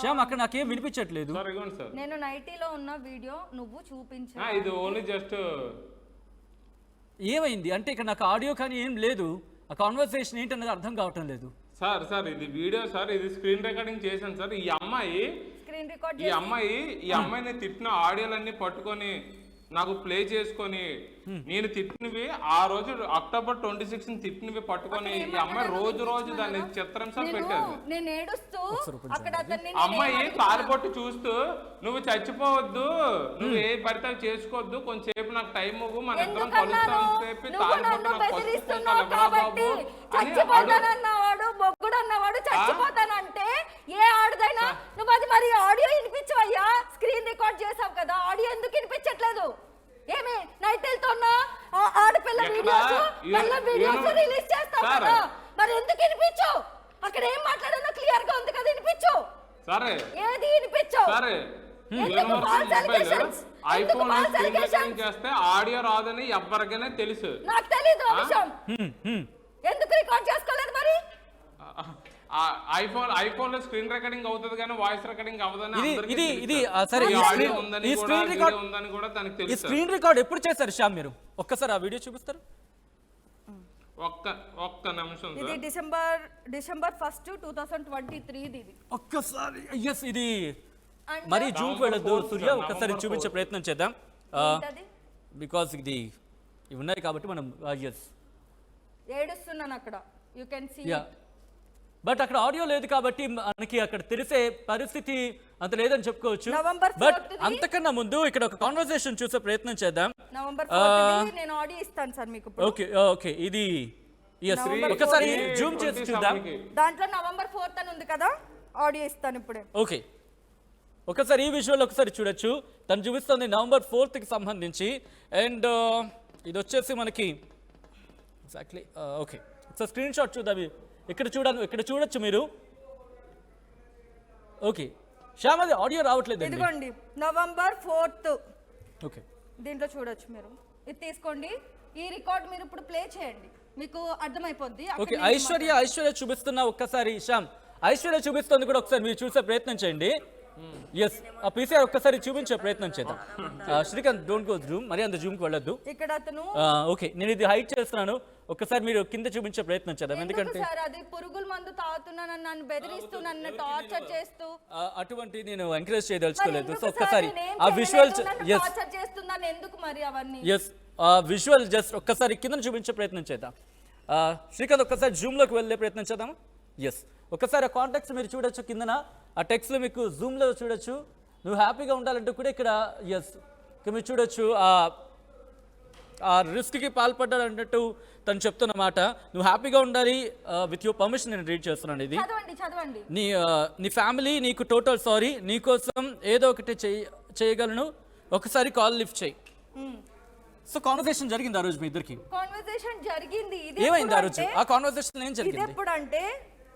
శ్యామ్ అక్కడ నాకేం వినిపించట్లేదు. నేను నైటీలో ఉన్న వీడియో నువ్వు చూపించు. ఇది ఓన్లీ జస్ట్ ఏమైంది అంటే ఇక్కడ నాకు ఆడియో కానీ ఏం లేదు, ఆ కాన్వర్సేషన్ ఏంటన్నది అర్థం కావటం లేదు సార్. ఇది వీడియో సార్, ఇది స్క్రీన్ రికార్డింగ్ చేశాను సార్. ఈ అమ్మాయిని తిట్టిన ఆడియోలన్నీ పట్టుకొని నాకు ప్లే చేసుకొని నేను తిట్టినవి ఆ రోజు అక్టోబర్ 26 తిట్టినవి పట్టుకొని ఈ అమ్మాయి రోజు దాన్ని చిత్రంసాలు పెట్టారు. అమ్మాయి తాలిపొట్టు చూస్తూ నువ్వు చచ్చిపోవద్దు, నువ్వు ఏ పడితే చేసుకోవద్దు, కొంచెంసేపు నాకు టైం ఇవ్వు, మన ఇద్దరం కలుస్తామని చెప్పి తాలిపొట్టు నాకు చచ్చిపోతానంటే ఏ ఆడదైనా నువ్వు అది మరి ఆడియో వినిపించవయ్యా, స్క్రీన్ రికార్డ్ చేసావు కదా, ఆడియో ఎందుకు వినిపించట్లేదు? ఏమి నైట్ ఆడపిల్ల వీడియోస్ రిలీజ్ చేస్తావు కదా, మరి ఎందుకు వినిపించు? అక్కడ ఏం మాట్లాడానో క్లియర్ గా ఉంది కదా, వినిపించు. ఏది వినిపించు? ఐఫోన్ చేస్తే ఆడియో రాదని ఎవరికైనా తెలుసు, నాకు తెలీదు ఆ విషయం. ఎందుకు రికార్డ్ చేసుకోలేదు మరి? ఐఫోన్ లో స్క్రీన్ రికార్డింగ్ అవుతుంది కానీ వాయిస్ రికార్డింగ్ అవ్వదని స్క్రీన్ రికార్డ్ ఎప్పుడు చేశారు శ్యామ్? మీరు ఒక్కసారి ఆ వీడియో చూపిస్తారు. ఒక్క నిమిషం ఇది సార్. డిసెంబర్ 1, 2023 ఇది. ఒక్కసారి ఎస్ ఇది And మరి జూమ్ వెళ్ళదు సూర్య, November ఒక్కసారి 4. చూపించే ప్రయత్నం చేద్దాం ఏంటది? బికాస్ ఇది ఇవి ఉన్నాయి కాబట్టి మనం ఎస్ ఏడుస్తున్నాను అక్కడ, you can see. Yeah but అక్కడ ఆడియో లేదు కాబట్టి మనకి అక్కడ తెలిసే పరిస్థితి అంత లేదని చెప్పుకోవచ్చు. November but 4th the. అంతకన్నా ముందు ఇక్కడ ఒక కాన్వర్సేషన్ చూసే ప్రయత్నం చేద్దాం. నవంబర్ 4 నేను ఆడియో ఇస్తాను సార్ మీకు ఇప్పుడు. ఓకే ఓకే ఇది ఎస్ November ఒకసారి 4 జూమ్ చేసి చూద్దాం. దాంట్లో నవంబర్ 4 అని ఉంది కదా, ఆడియో ఇస్తాను ఇప్పుడే. ఓకే ఒకసారి ఈ విజువల్ ఒకసారి చూడొచ్చు. తను చూపిస్తుంది నవంబర్ 4కి సంబంధించి. అండ్ ఇది వచ్చేసి మనకి ఎగ్జాక్ట్లీ ఓకే ఒకసారి స్క్రీన్ షాట్ చూద్దాం. ఇక్కడ చూడొచ్చు మీరు. ఓకే శ్యామ్ అది ఆడియో రావట్లేదు. ఇదిగోండి నవంబర్ 4. ఓకే దీంట్లో చూడొచ్చు మీరు. ఇది తీసుకోండి, ఈ రికార్డ్ మీరు ఇప్పుడు ప్లే చేయండి, మీకు అర్థమైపోద్ది. ఓకే ఐశ్వర్య చూపిస్తున్న ఒక్కసారి శ్యామ్ ఐశ్వర్య చూపిస్తుంది కూడా ఒకసారి మీరు చూసే ప్రయత్నం చేయండి. ఎస్ ఆ పీసీఆర్ ఒక్కసారి చూపించే ప్రయత్నం చేద్దాం. శ్రీకాంత్ డోంట్ గో జూమ్, మరి అంత జూమ్కి వెళ్ళొద్దు. ఇక్కడ అతను ఓకే నేను ఇది హైట్ చేస్తున్నాను, ఒక్కసారి మీరు కింద చూపించే ప్రయత్నం చేద్దాం. ఎందుకంటే సార్ అది పురుగుల మందు తాగుతున్నానని నన్ను బెదిరిస్తూ నన్ను టార్చర్ చేస్తూ అటువంటి నేను ఎంకరేజ్ చేయదలుచుకోలేదు. సో ఎందుకు ఒక్కసారి సార్ నేను ఆ ఏం విజువల్ చేయలేదు, నన్ను ఎస్ టార్చర్ చేస్తున్నాను ఎందుకు మరి అవన్నీ? ఎస్ ఆ విజువల్ జస్ట్ ఒక్కసారి కింద చూపించే ప్రయత్నం చేద్దాం. శ్రీకాంత్ ఒక్కసారి జూమ్లోకి వెళ్ళే ప్రయత్నం చేద్దాం. ఎస్ ఒక్కసారి ఆ కాంటాక్ట్స్ మీరు చూడొచ్చు కిందన, ఆ టెక్స్ట్లో మీకు జూమ్లో చూడొచ్చు. నువ్వు హ్యాపీగా ఉండాలంటే కూడా ఇక్కడ ఎస్ ఇక్కడ మీరు చూడొచ్చు ఆ రిస్క్కి పాల్పడ్డాడు అన్నట్టు తను చెప్తున్న మాట. నువ్వు హ్యాపీగా ఉండాలి, విత్ యువర్ పర్మిషన్ నేను రీడ్ చేస్తున్నాను ఇది. చదవండి. నీ ఫ్యామిలీ నీకు టోటల్ సారీ, నీ కోసం ఏదో ఒకటి చేయగలను, ఒకసారి కాల్ లిఫ్ట్ చేయి. సో కాన్వర్సేషన్ జరిగింది ఆ రోజు మీ ఇద్దరికి. కాన్వర్సేషన్ జరిగింది. ఏమైంది ఆ రోజు? ఆ కాన్వర్సేషన్ ఏం ఇది జరిగింది? ఎప్పుడు అంటే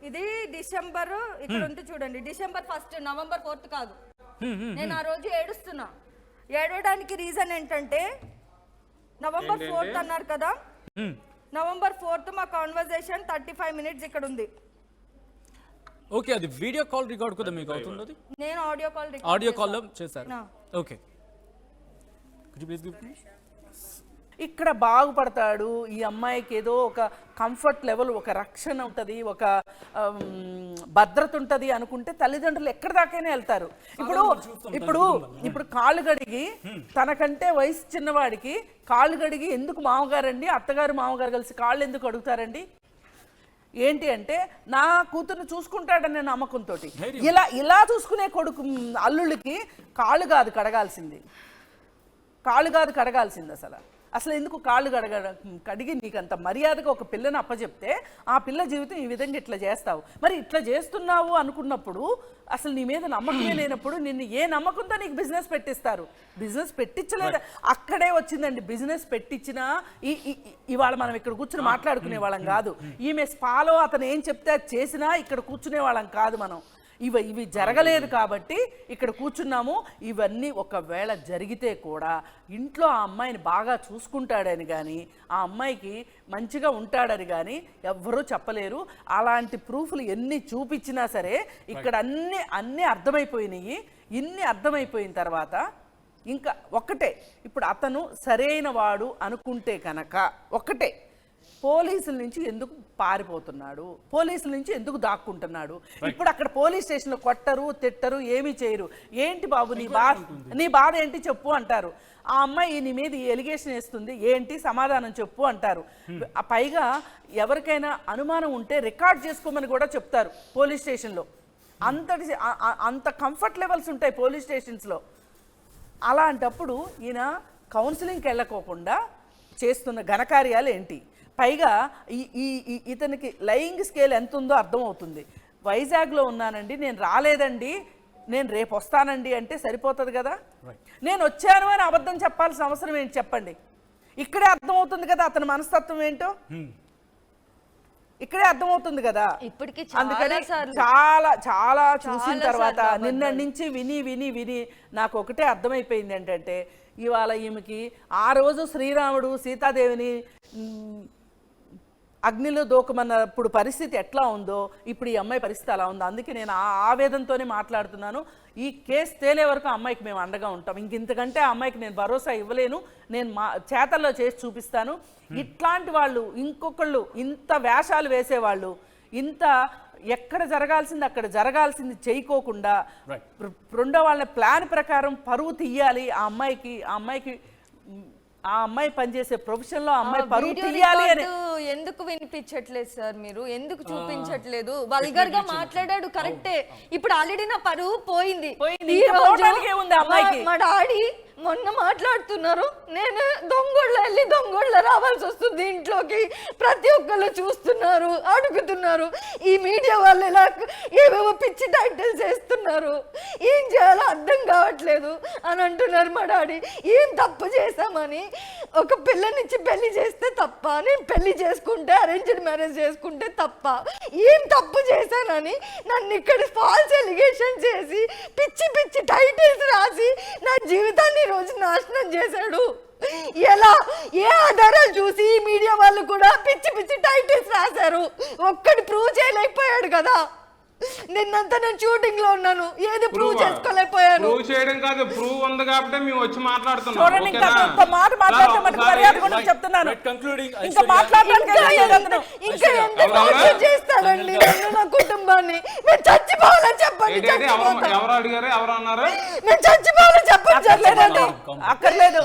ఇది డిసెంబర్, ఇక్కడ ఉంది చూడండి, డిసెంబర్ 1, నవంబర్ 4 కాదు. నేను ఆ రోజు ఏడుస్తున్నా. ఏడవడానికి రీజన్ ఏంటంటే నవంబర్ 4 అన్నారు కదా, నవంబర్ 4 మా కాన్వర్సేషన్ 35 minutes ఇక్కడ ఉంది. ఓకే అది వీడియో కాల్ రికార్డ్ కూడా మీకు అవుతుంది అది? నేను ఆడియో కాల్లో చేశారు. ఓకే ఇక్కడ బాగుపడతాడు, ఈ అమ్మాయికి ఏదో ఒక కంఫర్ట్ లెవెల్, ఒక రక్షణ ఉంటుంది, ఒక భద్రత ఉంటుంది అనుకుంటే తల్లిదండ్రులు ఎక్కడి దాకైనా వెళ్తారు. ఇప్పుడు కాళ్ళు గడిగి తనకంటే వయసు చిన్నవాడికి కాళ్ళు గడిగి ఎందుకు మామగారండి, అత్తగారు మామగారు కలిసి కాళ్ళు ఎందుకు అడుగుతారండి? ఏంటి అంటే నా కూతుర్ని చూసుకుంటాడనే నమ్మకంతో. ఇలా చూసుకునే కొడుకు అల్లుళ్ళకి కాళ్ళు కాదు కడగాల్సింది, అసలు ఎందుకు కాళ్ళు కడిగి నీకు అంత మర్యాదగా ఒక పిల్లని అప్పచెప్తే ఆ పిల్ల జీవితం ఈ విధంగా ఇట్లా చేస్తావు. మరి ఇట్లా చేస్తున్నావు అనుకున్నప్పుడు అసలు నీ మీద నమ్మకమే లేనప్పుడు నిన్ను ఏ నమ్మకంతో నీకు బిజినెస్ పెట్టిస్తారు? బిజినెస్ పెట్టించలేదు, అక్కడే వచ్చిందండి. బిజినెస్ పెట్టించినా ఇవాళ మనం ఇక్కడ కూర్చుని మాట్లాడుకునే వాళ్ళం కాదు. ఈమె స్పాలో అతను ఏం చెప్తే అది చేసినా ఇక్కడ కూర్చునే వాళ్ళం కాదు మనం. ఇవి జరగలేదు కాబట్టి ఇక్కడ కూర్చున్నాము. ఇవన్నీ ఒకవేళ జరిగితే కూడా ఇంట్లో ఆ అమ్మాయిని బాగా చూసుకుంటాడని కానీ ఆ అమ్మాయికి మంచిగా ఉంటాడని కానీ ఎవ్వరూ చెప్పలేరు. అలాంటి ప్రూఫ్లు ఎన్ని చూపించినా సరే ఇక్కడ అన్నీ అర్థమైపోయినాయి. ఇన్ని అర్థమైపోయిన తర్వాత ఇంకా ఒక్కటే, ఇప్పుడు అతను సరైన వాడు అనుకుంటే కనుక ఒక్కటే, పోలీసుల నుంచి ఎందుకు పారిపోతున్నాడు, పోలీసుల నుంచి ఎందుకు దాక్కుంటున్నాడు? ఇప్పుడు అక్కడ పోలీస్ స్టేషన్లో కొట్టరు, తిట్టరు, ఏమీ చేయరు. ఏంటి బాబు నీ బాధ ఏంటి చెప్పు అంటారు. ఆ అమ్మాయి నీ మీద ఈ ఎలిగేషన్ వేస్తుంది, ఏంటి సమాధానం చెప్పు అంటారు. పైగా ఎవరికైనా అనుమానం ఉంటే రికార్డ్ చేసుకోమని కూడా చెప్తారు పోలీస్ స్టేషన్లో. అంత కంఫర్ట్ లెవెల్స్ ఉంటాయి పోలీస్ స్టేషన్స్లో. అలాంటప్పుడు ఈయన కౌన్సిలింగ్కి వెళ్ళకోకుండా చేస్తున్న ఘనకార్యాలు ఏంటి? పైగా ఇతనికి లయింగ్ స్కేల్ ఎంత ఉందో అర్థమవుతుంది. వైజాగ్లో ఉన్నానండి, నేను రాలేదండి, నేను రేపు వస్తానండి అంటే సరిపోతుంది కదా. నేను వచ్చాను అని అబద్ధం చెప్పాల్సిన అవసరం ఏంటి చెప్పండి? ఇక్కడే అర్థమవుతుంది కదా అతని మనస్తత్వం ఏంటో, ఇక్కడే అర్థమవుతుంది కదా. అందుకని చాలా చూసిన తర్వాత నిన్న నుంచి విని నాకు ఒకటే అర్థమైపోయింది ఏంటంటే ఇవాళ ఈమెకి ఆ రోజు శ్రీరాముడు సీతాదేవిని అగ్నిలో దూకమన్నప్పుడు పరిస్థితి ఎట్లా ఉందో ఇప్పుడు ఈ అమ్మాయి పరిస్థితి అలా ఉందో. అందుకే నేను ఆ ఆవేదనతోనే మాట్లాడుతున్నాను. ఈ కేసు తేలే వరకు అమ్మాయికి మేము అండగా ఉంటాం. ఇంతకంటే ఆ అమ్మాయికి నేను భరోసా ఇవ్వలేను. నేను మా చేతల్లో చేసి చూపిస్తాను. ఇట్లాంటి వాళ్ళు ఇంకొకళ్ళు ఇంత వేషాలు వేసేవాళ్ళు, ఇంత ఎక్కడ జరగాల్సింది అక్కడ జరగాల్సింది చేయకోకుండా రెండో వాళ్ళ ప్లాన్ ప్రకారం పరువు తీయాలి ఆ అమ్మాయి పనిచేసే ప్రొఫెషన్ లో అమ్మాయి పరువు తీయాలి అని ఎందుకు వినిపించట్లేదు సార్? మీరు ఎందుకు చూపించట్లేదు? వల్గర్ గా మాట్లాడాడు కరెక్టే. ఇప్పుడు ఆల్రెడీ నా పరువు పోయింది. మా డాడీ మొన్న మాట్లాడుతున్నారు, నేను వెళ్ళి దొంగోళ్ళ రావాల్సి వస్తుంది ఇంట్లోకి, ప్రతి ఒక్కళ్ళు చూస్తున్నారు, అడుగుతున్నారు, ఈ మీడియా వాళ్ళు ఇలా ఏవేవో పిచ్చి టైటిల్స్ వేస్తున్నారు, ఏం చేయాలో అర్థం కావట్లేదు అని అంటున్నారు మా డాడీ. ఏం తప్పు చేశామని? ఒక పిల్లనిచ్చి పెళ్లి చేస్తే తప్ప, నేను పెళ్లి చేసుకుంటే అరేంజ్డ్ మ్యారేజ్ చేసుకుంటే తప్ప, ఏం తప్పు చేశానని నన్ను ఇక్కడ ఫాల్స్ ఎలిగేషన్ చేసి పిచ్చి పిచ్చి టైటిల్స్ రాసి నా జీవితాన్ని రోజు నాశనం చేశాడు. ఎలా, ఏ ఆధారాలు చూసి ఈ మీడియా వాళ్ళు కూడా పిచ్చి పిచ్చి టైటిల్స్ రాశారు? ఒక్కటి ప్రూవ్ చేయలేకపోయాడు కదా. నిన్నంతా నేను షూటింగ్ లో ఉన్నాను, ఏది ప్రూవ్ చేసుకోలేకపోయాను. ప్రూవ్ చేయడం కాదు, ప్రూవ్ ఉంది కాబట్టి మేము వచ్చి మాట్లాడుతున్నాం. చూడండి, ఇంకా ఒక్క మాట మాట్లాడటం మర్యాద కూడా చెప్తున్నాను. ఇంకా మాట్లాడడానికి ఇంకా ఎంత టార్చర్ చేస్తాడండి నన్ను, నా కుటుంబాన్ని. మేము చచ్చిపోవాలని చెప్పండి. ఎవరు అడిగారు? ఎవరు అన్నారు? మేము చచ్చిపోవాలని చెప్పండి. అక్కర్లేదు,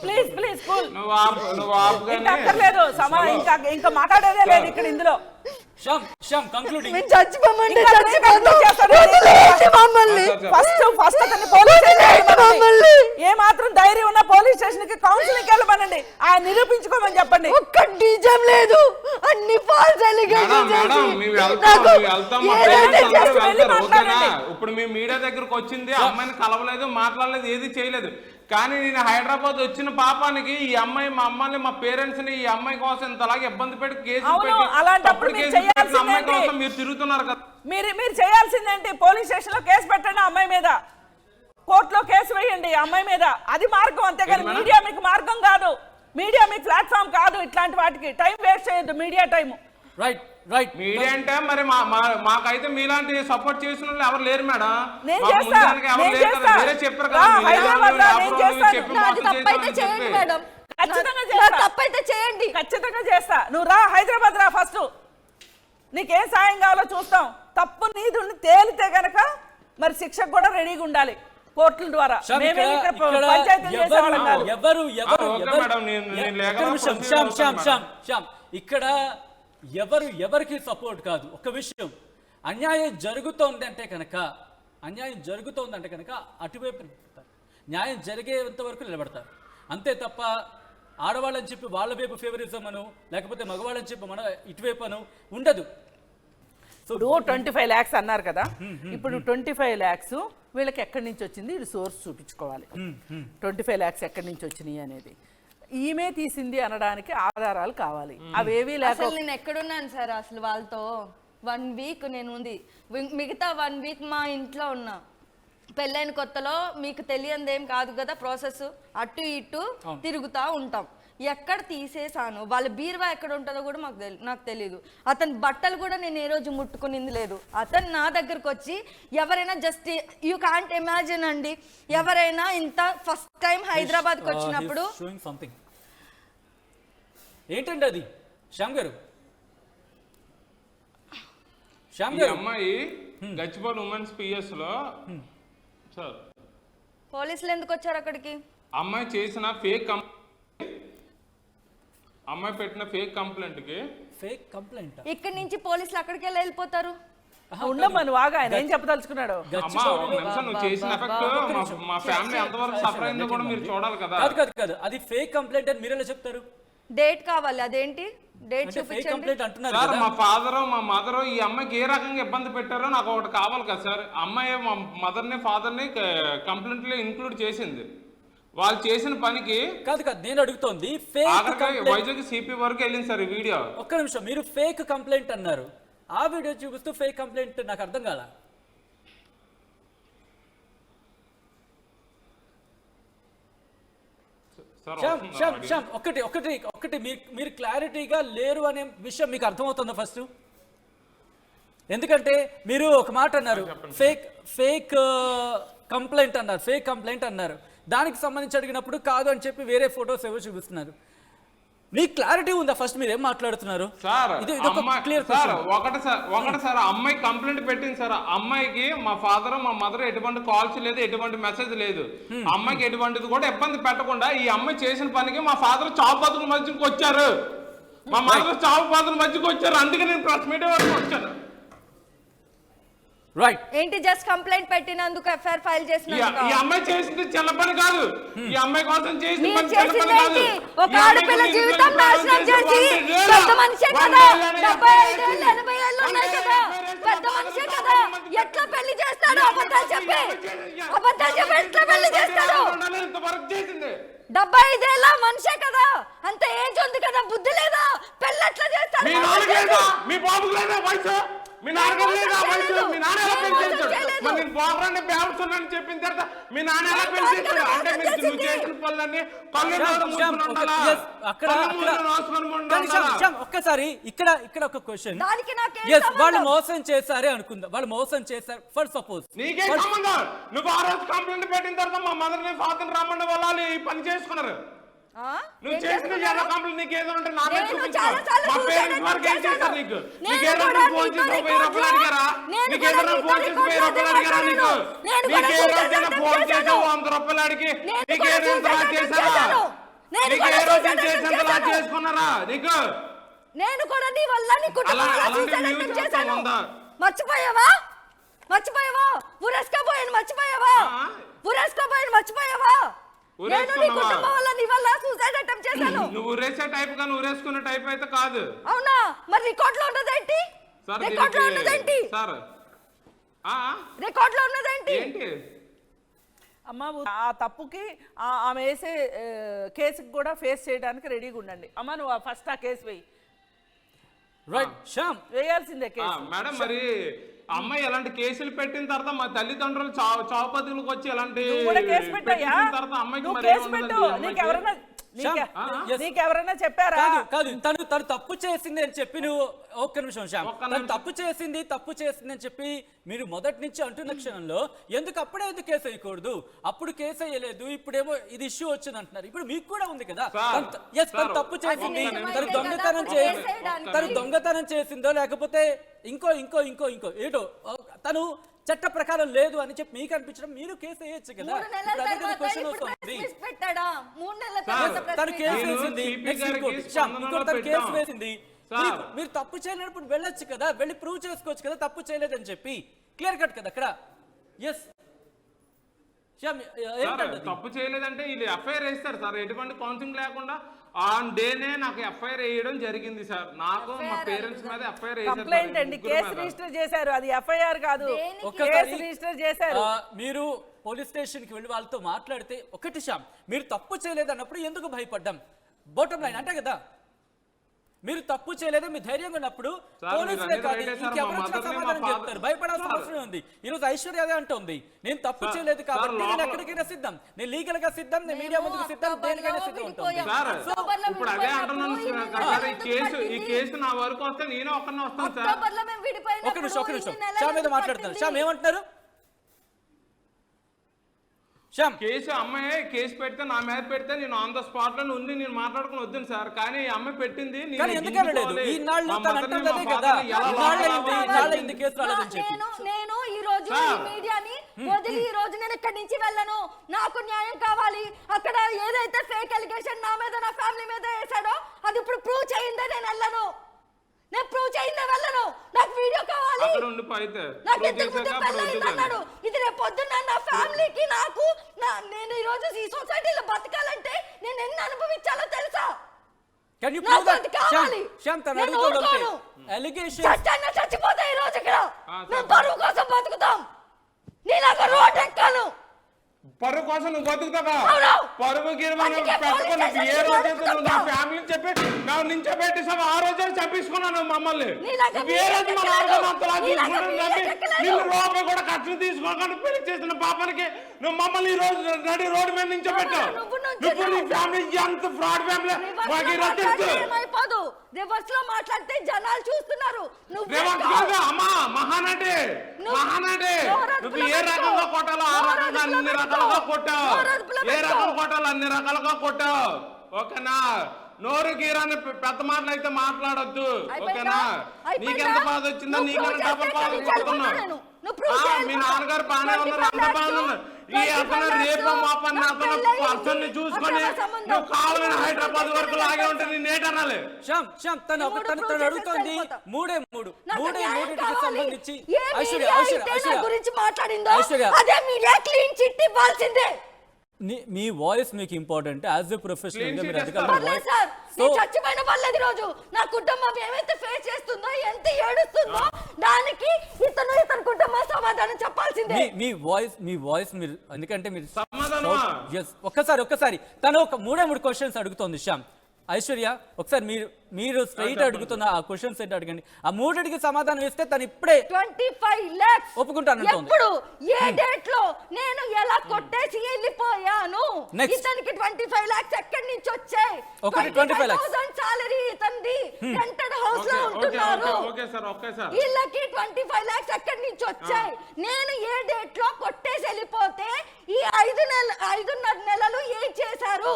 ప్లీజ్ ప్లీజ్ కూల్. నువ్వు అక్కర్లేదు, ఇంకా మాట్లాడేదే లేదు ఇక్కడ ఇందులో. ఏ మాత్రం ధైర్యం ఉన్న పోలీస్ స్టేషన్ కి కౌన్సిలింగ్ వెళ్ళమనండి, ఆయన నిరూపించుకోమని చెప్పండి. ఒక్క నిజం లేదు, అన్ని ఫాల్స్ ఎలిగేషన్స్. ఇప్పుడు మీ మీడియా దగ్గరకు వచ్చింది, అమ్మాయిని కలవలేదు, మాట్లాడలేదు, ఏది చేయలేదు. కానీ నేను హైదరాబాద్ వచ్చిన పాపానికి ఈ అమ్మాయి, మా అమ్మాయిని, మా పేరెంట్స్ ని ఈ అమ్మాయి కోసం ఇంతలాగా ఇబ్బంది పెట్టి కేసు కోసం మీరు తిరుగుతున్నారు కదా. మీరు చేయాల్సిందేంటి? పోలీస్ స్టేషన్ లో కేసు పెట్టండి అమ్మాయి మీద, కోర్టులో కేసు వేయండి అమ్మాయి మీద. అది మార్గం, అంతేగాని మీడియా మీకు మార్గం కాదు, మీడియా మీ ప్లాట్ఫామ్ కాదు. ఇట్లాంటి వాటికి టైం వేస్ట్ చేయొద్దు, media time. Right right. Media అంటే మరి మాకైతే మీలాంటి సపోర్ట్ చేసిన వాళ్ళు ఎవరు లేరు మేడం. నేను చేస్తా, మీరే చెప్పారు కదా. ఖచ్చితంగా చేస్తా. నువ్వు రా, హైదరాబాద్ రా ఫస్ట్, నీకేం సాయం కావాలో చూస్తాం. తప్పు నీది తేలితే గనక మరి శిక్షకు కూడా రెడీగా ఉండాలి కోర్టుల ద్వారా. ఇక్కడ ఎవరికి సపోర్ట్ కాదు. ఒక విషయం, అన్యాయం జరుగుతోందంటే కనుక అటువైపు న్యాయం జరిగేంత వరకు నిలబడతారు. అంతే తప్ప ఆడవాళ్ళని చెప్పి వాళ్ళ వైపు ఫేవరిజం అను, లేకపోతే మగవాళ్ళని చెప్పి మన ఇటువైపు అను ఉండదు. ఇప్పుడు 25 lakhs అన్నారు కదా, ఇప్పుడు 25 lakhs వీళ్ళకి ఎక్కడి నుంచి వచ్చింది, ఇది సోర్స్ చూపించుకోవాలి. 25 lakhs ఎక్కడి నుంచి వచ్చినాయి అనేది, ఈమె తీసింది అనడానికి ఆధారాలు కావాలి. అవేవి లేక నేను ఎక్కడున్నాను సార్ అసలు వాళ్ళతో 1 week నేను ఉంది, మిగతా 1 week మా ఇంట్లో ఉన్నా. పెళ్ళైన కొత్తలో మీకు తెలియంది ఏం కాదు కదా, ప్రాసెస్ అటు ఇటు తిరుగుతూ ఉంటాం. ఎక్కడ తీసేసాను, వాళ్ళ బీరువా ఎక్కడ ఉంటుందో కూడా నాకు తెలియదు. అతని బట్టలు కూడా నేను ఏ రోజు ముట్టుకునింది లేదు. అతను నా దగ్గరకు వచ్చి ఎవరైనా జస్ట్ యూ కాంట్ ఇమాజిన్ అండి, ఎవరైనా ఇంత ఫస్ట్ టైం హైదరాబాద్కి వచ్చినప్పుడు ఏంటండి అది శ్యామ్ గారు, అమ్మాయి గచ్చిబౌలి ఉమెన్స్ పిఎస్ లో సార్ పోలీసులు ఎందుకు వచ్చారు అక్కడికి? అమ్మాయి చేసిన ఫేక్, అమ్మాయి పెట్టిన ఫేక్ కంప్లైంట్ ఇక్కడి నుంచి పోలీసులు అక్కడికి వెళ్ళిపోతారు. ఉండమని వాగా ఆయన ఏం చెప్పదలుచుకున్నాడు. నువ్వు చేసిన ఎఫెక్ట్ మా ఫ్యామిలీ ఎంతవరకు సఫర్ అయిందో కూడా మీరు చూడాలి కదా. కాదు, అది ఫేక్ కంప్లైంట్ అని మీరు ఎలా చెప్తారు? డేట్ కావాలి, అదేంటి డేట్ చూపించండి. సార్ మా ఫాదర్ మా మదర్ ఈ అమ్మాయికి ఏ రకంగా ఇబ్బంది పెట్టారో నాకు ఒకటి కావాలి కదా సార్. అమ్మాయి మా మదర్ని ఫాదర్ని కంప్లైంట్ లో ఇంక్లూడ్ చేసింది. వాళ్ళు చేసిన పనికి కాదు నేను అడుగుతోంది ఫేక్ వైజాగ్ సిపి వరకు వెళ్ళింది సార్ ఈ వీడియో. ఒక్క నిమిషం, మీరు ఫేక్ కంప్లైంట్ అన్నారు, ఆ వీడియో చూపిస్తూ ఫేక్ కంప్లైంట్ నాకు అర్థం కాల. సార్ శ్యామ్ వస్తుందా శ్యామ్ audio? శ్యామ్ ఒకటి మీరు క్లారిటీగా లేరు అనే విషయం మీకు అర్థమవుతుందా ఫస్ట్? ఎందుకంటే మీరు ఒక మాట అన్నారు, ఫేక్ కంప్లైంట్ అన్నారు, ఫేక్ కంప్లైంట్ అన్నారు. దానికి సంబంధించి అడిగినప్పుడు కాదు అని చెప్పి వేరే ఫొటోస్ ఏవో చూపిస్తున్నారు. మీకు క్లారిటీ ఉందా ఫస్ట్ మీరు ఏం మాట్లాడుతున్నారు? సార్ ఇది ఒక క్లియర్ సార్ ఒకటి సార్ అమ్మాయి కంప్లైంట్ పెట్టింది సార్. అమ్మాయికి మా ఫాదర్ మా మదర్ ఎటువంటి కాల్స్ లేదు, ఎటువంటి మెసేజ్ లేదు. అమ్మాయికి ఎటువంటిది కూడా ఇబ్బంది పెట్టకుండా ఈ అమ్మాయి చేసిన పనికి మా ఫాదర్ చావు బతుకుల మధ్యకి వచ్చారు, మా మదర్ చావు బతుకుల మధ్యకి వచ్చారు. అందుకే నేను ప్రెస్ మీట్ వరకు వచ్చాను. రైట్. ఏంటి జస్ట్ కంప్లైంట్ పెట్టినందుకు ఎఫ్ఐఆర్ ఫైల్ చేసినందుకు? ఈ అమ్మాయి చేసింది చిన్న పని కాదు, ఈ అమ్మాయి కోసం చేసిన మీరు పని చిన్న పని కాదు. చేసింది ఒక ఆడపిల్ల జీవితం నాశనం చేసి పెద్ద మనిషే కదా, 75 ఏళ్ళు 80 ఏళ్ళు ఉన్నాయి కదా, పెద్ద మనిషే కదా, ఎట్లా పెళ్లి చేస్తాడు? అబద్ధాలు చెప్పి ఎట్లా పెళ్లి చేస్తాడు? 75 ఏళ్ళ మనిషే కదా, అంత ఏజ్ ఉంది కదా, బుద్ధి లేదా? పెళ్లి ఎట్లా చేస్తాడు? మీ నాన్నకి లేదా? మీ బాబుకి లేదా వయసు? మీ నాన్నకి లేదా వయసు? మీ నాన్న ఎలా పెళ్లి చేస్తాడు? మరి నేను బాబురాన్ని బ్యాగుతున్నాను చెప్పిన తర్వాత మీ నాన్న ఎలా పెళ్లి చేస్తాడు? అంటే మీరు నువ్వు చేసిన పనులన్నీ ఒక్కసారి ఇక్కడ ఒక క్వశ్చన్. వాళ్ళు మోసం చేశారే అనుకుందాం, వాళ్ళు మోసం చేశారు ఫర్ సపోజ్. నీకే సంబంధం? నువ్వు ఆ రోజు కంప్లైంట్ పెట్టిన తర్వాత మా మదర్ ని ఫాదర్ రమ్మన్న వాళ్ళు ఈ పని చేసుకున్నారు. నువ్వు చేసిన ఎలా కంప్లైంట్ నీకు ఏదో ఉంటే నా మీద చూపించు. మా పేరెంట్స్ వరకు ఏం చేశారు నీకు? నీకు ఏదైనా ఫోన్ చేసి 1000 రూపాయలు అడిగారా? నీకు ఏదైనా ఫోన్ చేసి 1000 రూపాయలు అడిగారా? నీకు నీకు ఏ రోజైనా ఫోన్ చేసి 100 రూపాయలు అడిగి నీకు ఏదైనా చేశారా? నీకు ఏ రోజు చేసేంతలా చేసుకున్నారా? నీకు నేను కూడా నీ వల్ల నీ కుటుంబం చేశాను. మర్చిపోయావా? ఊరేసుకోపోయాను మర్చిపోయావా? నేను నీ కుటుంబం వల్ల నీ వల్ల సూసైడ్ అటెంప్ట్ చేశాను. నువ్వు ఊరేసే టైప్ గా ఊరేసుకునే టైప్ అయితే కాదు. అవునా? మరి రికార్డ్ లో ఉన్నదేంటి? రికార్డ్ లో ఉన్నదేంటి? సార్ రికార్డ్ లో ఉన్నదేంటి? ఏంటి? అమ్మ ఆ తప్పుకి ఆమె వేసే కేసుకి కూడా ఫేస్ చేయడానికి రెడీగా ఉండండి. అమ్మ నువ్వు ఫస్ట్ ఆ కేసు వేయి. రైట్ శ్యామ్, వేయాల్సిందే కేసు. మేడం మరి అమ్మాయి ఎలాంటి కేసులు పెట్టిన తర్వాత మా తల్లిదండ్రులు చావుపతులకు వచ్చి ఎలాంటి తర్వాత అమ్మాయికి మరి నీకెవరైనా చెప్పారా? కాదు తను తప్పు చేసింది అని చెప్పి నువ్వు ఒక్క నిమిషం శ్యామ్, తను తప్పు చేసింది అని చెప్పి మీరు మొదటి నుంచి అంటున్న క్షణంలో ఎందుకు అప్పుడే ఎందుకు కేసు వేయకూడదు? అప్పుడు కేసు వేయలేదు, ఇప్పుడేమో ఇది ఇష్యూ వచ్చింది అంటున్నారు. ఇప్పుడు మీకు కూడా ఉంది కదా, తను తప్పు చేసింది, తను దొంగతనం చేసిందో లేకపోతే ఇంకో ఏటో తను చట్ట ప్రకారం లేదు అని చెప్పి మీకు అనిపించడం, మీరు కేసు వేయచ్చు కదా. తను కేసు వేసింది, తను కేసు వేసింది, మీరు తప్పు చేయలేనప్పుడు వెళ్ళొచ్చు కదా, వెళ్ళి ప్రూవ్ చేసుకోవచ్చు కదా తప్పు చేయలేదని చెప్పి. క్లియర్ కట్ కదా అక్కడ. ఎస్ తప్పు చేయలేదంటే ఇది ఎఫ్ఐఆర్ వేస్తారు సార్, ఎటువంటి కౌన్సిలింగ్ లేకుండా ఆన్ డేనే నాకు ఎఫ్ఐఆర్ వేయడం జరిగింది సార్. నాకు మా పేరెంట్స్ మీద ఎఫ్ఐఆర్ కంప్లైంట్ అండి, కేసు రిజిస్టర్ చేశారు, అది ఎఫ్ఐఆర్ కాదు, కేసు రిజిస్టర్ చేశారు. మీరు పోలీస్ స్టేషన్ కి వెళ్ళి వాళ్ళతో మాట్లాడితే ఒకటి శ్యామ్, మీరు తప్పు చేయలేదు అన్నప్పుడు ఎందుకు భయపడ్డాం? బాటమ్ లైన్ అంటే కదా, మీరు తప్పు చేయలేదు, మీ ధైర్యంగా ఉన్నప్పుడు పోలీసులే కాదు ఇంకెవరైనా సమాధానం చెప్తారు, భయపడాల్సిన అవసరం ఉంది. ఈ రోజు ఐశ్వర్య అదే అంటుంది, నేను తప్పు చేయలేదు కాబట్టి నేను ఎక్కడికైనా సిద్ధం, నేను లీగల్ గా సిద్ధం, నేను మీడియా ముందుకు సిద్ధం, దేనికైనా సిద్ధం ఉంటుంది. ఇప్పుడు అదే అంటున్నాను సార్, ఈ కేసు నా వరకు వస్తే నేను ఒక్కనే వస్తాను సార్. ఒక నిమిషం శ్యామ్ మీద మాట్లాడుతాను. శ్యామ్ ఏమంటున్నారు? కేసు అమ్మాయి కేసు పెడితే నా మీద పెడితే నేను ఆన్ ద స్పాట్ లో ఉండి నేను మాట్లాడుకుని వద్దాను సార్, కానీ ఈ అమ్మాయి పెట్టింది నేను ఈ రోజు మీడియాని వదిలి ఈ రోజు నేను ఇక్కడి నుంచి వెళ్ళను, నాకు న్యాయం కావాలి. అక్కడ ఏదైతే ఫేక్ అలిగేషన్ నా మీద నా ఫ్యామిలీ మీద వేసాడో అది ఇప్పుడు ప్రూవ్ చేయిందే నేను వెళ్ళను, నేను ప్రూవ్ చేయిందే వెళ్ళను, నాకు వీడియో కావాలి. నాకు ఇంతకు ముందు పెళ్ళయింది అన్నాడు, ఇది రేపు పొద్దున్న నా ఫ్యామిలీకి నాకు నేను ఈ రోజు ఈ సొసైటీలో బతకాలంటే నేను ఎన్ని అనుభవించాలో తెలుసా? చచ్చిపోతా ఈ రోజు ఇక్కడ మేము పరువు కోసం బతుకుతాం, నీలాగా రోడ్ ఎక్కాను. పరువు కోసం నువ్వు బతుకుతావా? పరువు పెట్టుకుని ఏ రోజు నా ఫ్యామిలీ చెప్పి నువ్వు నించోబెట్టేసావు, ఆ రోజు చంపించుకున్నాను మమ్మల్ని. ఏ రోజు మన లెక్కలేదు. నిన్ను రూపాయి కూడా ఖర్చు తీసుకోకుండా పెళ్లి చేసిన పాపానికి నువ్వు మమ్మల్ని ఈ రోజు నడి రోడ్డు మీద నించోబెట్టావు. నువ్వు నీ ఫ్యామిలీ ఎంత ఫ్రాడ్ ఫ్యామిలీ మాకు ఇలా తెలుసు. ఏమైపోదు రివర్స్ లో మాట్లాడితే జనాలు చూస్తున్నారు. అమ్మా మహానటి నువ్వు ఏ రకంగా కొట్టాలో ఆ రకంగా అన్ని రకాలుగా కొట్టావు. ఏ రకంగా కొట్టాలో అన్ని రకాలుగా కొట్టావు. ఓకేనా? నోరు గీరాని పెద్ద మాటలు అయితే మాట్లాడొద్దు. ఓకేనా? నీకెంత బాధ వచ్చిందో నీకన్నా డబుల్ బాధ పడుతున్నావు. మీ నాన్నగారు బాగానే ఉన్నారు, అంత బాగానే ఉన్నారు. ఈ అతను రేపు మాపన్న అతను పర్సన్ ని చూసుకొని నువ్వు కావాలని హైదరాబాద్ వరకు లాగే ఉంటే నేను ఏంటనాలి? తను అడుగుతోంది మూడింటికి సంబంధించి ఐశ్వర్య గురించి మాట్లాడిందో అదే మీడియా క్లీన్ చిట్ ఇవ్వాల్సిందే. మీ వాయిస్ మీకు ఇంపార్టెంట్ యాజ్ ఎ ప్రొఫెషనల్ గా మీరు చచ్చిపోయిన వాళ్ళది రోజు నా కుటుంబం ఏమైతే ఫేస్ చేస్తుందో ఎంత ఏడుస్తుందో దానికి ఇతని కుటుంబం సమాధానం చెప్పాల్సిందే. మీ వాయిస్ మీరు ఎందుకంటే మీరు సమాధానం ఒక్కసారి తను ఒక మూడు క్వశ్చన్స్ అడుగుతోంది శ్యామ్. ఐశ్వర్య ఒకసారి మీరు స్ట్రైట్ అడుగుతున్న ఆ క్వశ్చన్స్ ఏంటి అడగండి. ఆ మూడిటికి సమాధానం ఇస్తే తను ఇప్పుడే 25 lakhs ఒప్పుకుంటాను. ఎప్పుడు ఏ డేట్ లో నేను ఎలా కొట్టేసి వెళ్ళిపోయాను? ఇతనికి 25 lakhs ఎక్కడి నుంచి వచ్చాయి? 25,000 సాలరీ ఇతంది. రెంటెడ్ హౌస్ లో ఉంటున్నారు. వీళ్ళకి 25 lakhs ఎక్కడి నుంచి వచ్చాయి? నేను ఏ డేట్ లో కొట్టేసి వెళ్ళిపోతే ఈ 5.5 నెలలు ఏం చేశారు?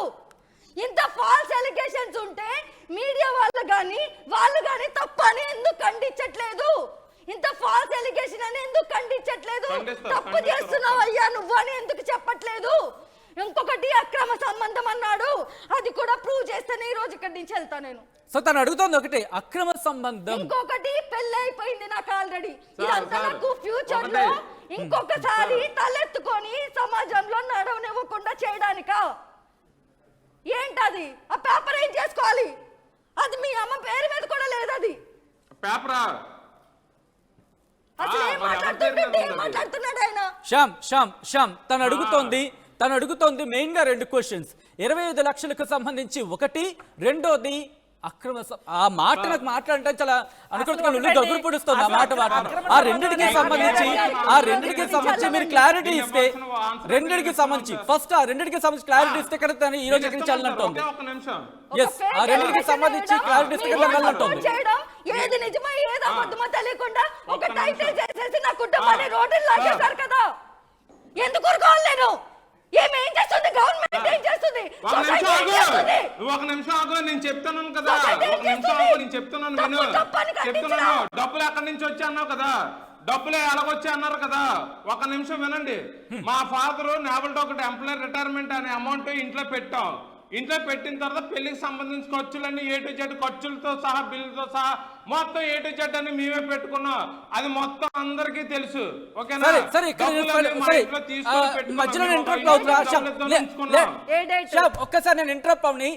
ఇంత ఫాల్స్ ఎలిగేషన్స్ ఉంటే మీడియా వాళ్ళు గాని తప్పని ఎందుకు ఖండించట్లేదు? ఇంత ఫాల్స్ ఎలిగేషన్ అని ఎందుకు ఖండించట్లేదు? తప్పు చేస్తున్నావు అయ్యా నువ్వు అని ఎందుకు చెప్పట్లేదు? ఇంకొకటి అక్రమ సంబంధం అన్నాడు, అది కూడా ప్రూవ్ చేస్తేనే ఈ రోజు ఇక్కడి నుంచి వెళ్తా నేను. సో తను అడుగుతోంది ఒకటి అక్రమ సంబంధం, ఇంకొకటి పెళ్లి అయిపోయింది నాకు ఆల్రెడీ. ఇదంతా నాకు ఫ్యూచర్ లో ఇంకొకసారి తలెత్తుకొని సమాజంలో నడవనివ్వకుండా చేయడానికా? ఏంటది? ఆ పేపర్ ఏం చేసుకోవాలి? అది మీ అమ్మ పేరు మీద కూడా లేదు. అది పేపరా? అసలు ఏం మాట్లాడుతున్నాడు ఆయన? శ్యామ్ తను అడుగుతోంది మెయిన్ గా 2 క్వశ్చన్స్. 25 లక్షలకు సంబంధించి ఒకటి, రెండోది అక్రమ. ఆ మాట నాకు మాట్లాడటం చాలా అనుకుంటున్నాను, దగ్గర పొడుస్తుంది ఆ మాట. ఆ రెండింటికి సంబంధించి మీరు క్లారిటీ ఇస్తే, రెండింటికి సంబంధించి ఫస్ట్ ఆ రెండింటికి సంబంధించి క్లారిటీ ఇస్తే కదా ఈ రోజు ఎక్కడికి వెళ్ళినట్టుంది. ఆ రెండింటికి సంబంధించి క్లారిటీ ఇస్తే కదా వెళ్ళినట్టుంది. ఏది నిజమో ఏదో అబద్ధమో తెలియకుండా ఒక టైటిల్ చేసేసి నా కుటుంబాన్ని రోడ్డు లాగేశారు కదా. ఎందుకు ఊరుకోవాలి నేను? ఏం చేస్తుంది గవర్నమెంట్? ఏం చేస్తుంది? ఒక నిమిషం ఆగు, నేను చెప్తున్నాను కదా. ఒక నిమిషం ఆగు, నేను చెప్తున్నాను డబ్బులు ఎక్కడి నుంచి వచ్చి అన్నావు కదా, డబ్బులు ఎలాగొచ్చి అన్నారు కదా. ఒక నిమిషం వినండి. మా ఫాదర్ నేవల్ ఒకటి ఎంప్లాయీ రిటైర్మెంట్ అనే అమౌంట్ ఇంట్లో పెట్టాం. ఇంట్లో పెట్టిన తర్వాత పెళ్లికి సంబంధించిన ఖర్చులన్నీ A to Z ఖర్చులతో సహా బిల్లుతో సహా మొత్తం A to Z అని మేమే పెట్టుకున్నాం. అది మొత్తం అందరికీ తెలుసు. ఓకేనా? ఒక్కసారి నేను ఇంటరప్ట్ అవని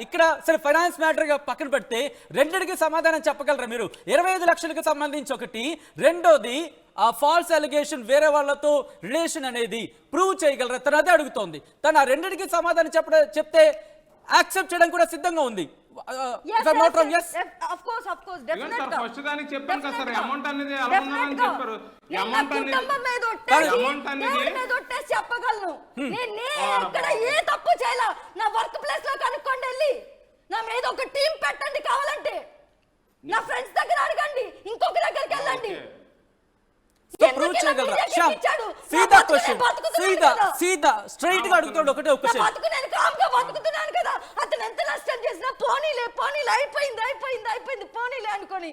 ఇక్కడ సరే ఫైనాన్స్ మ్యాటర్ గా పక్కన పెడితే రెండింటికి సమాధానం చెప్పగలరా మీరు? 25 లక్షలకు సంబంధించి ఒకటి, రెండోది ఆ ఫాల్స్ అలిగేషన్ వేరే వాళ్ళతో రిలేషన్ అనేది ప్రూవ్ చేయగలరా? తను అదే అడుగుతోంది. తను ఆ రెండింటికి సమాధానం చెప్తే యాక్సెప్ట్ చేయడం కూడా సిద్ధంగా ఉంది. చెప్పగలను. ఏ తప్పు చేయాల నా వర్క్ ప్లేస్ లో కనుక్కోండి, వెళ్ళి నా మీద ఒక టీం పెట్టండి, కావాలంటే నా ఫ్రెండ్స్ దగ్గర అడగండి, ఇంకొక దగ్గరికి వెళ్ళండి. ప్రూవ్ చేయగలరా? సీదా క్వశ్చన్, సీదా స్ట్రైట్ గా అడుగుతాడు ఒకటే ఒక క్వశ్చన్. నేను కామ్గా బతుకుతున్నాను కదా, అతను ఎంత నష్టం చేసినా పోనీలే అయిపోయింది పోనీలే అనుకొని,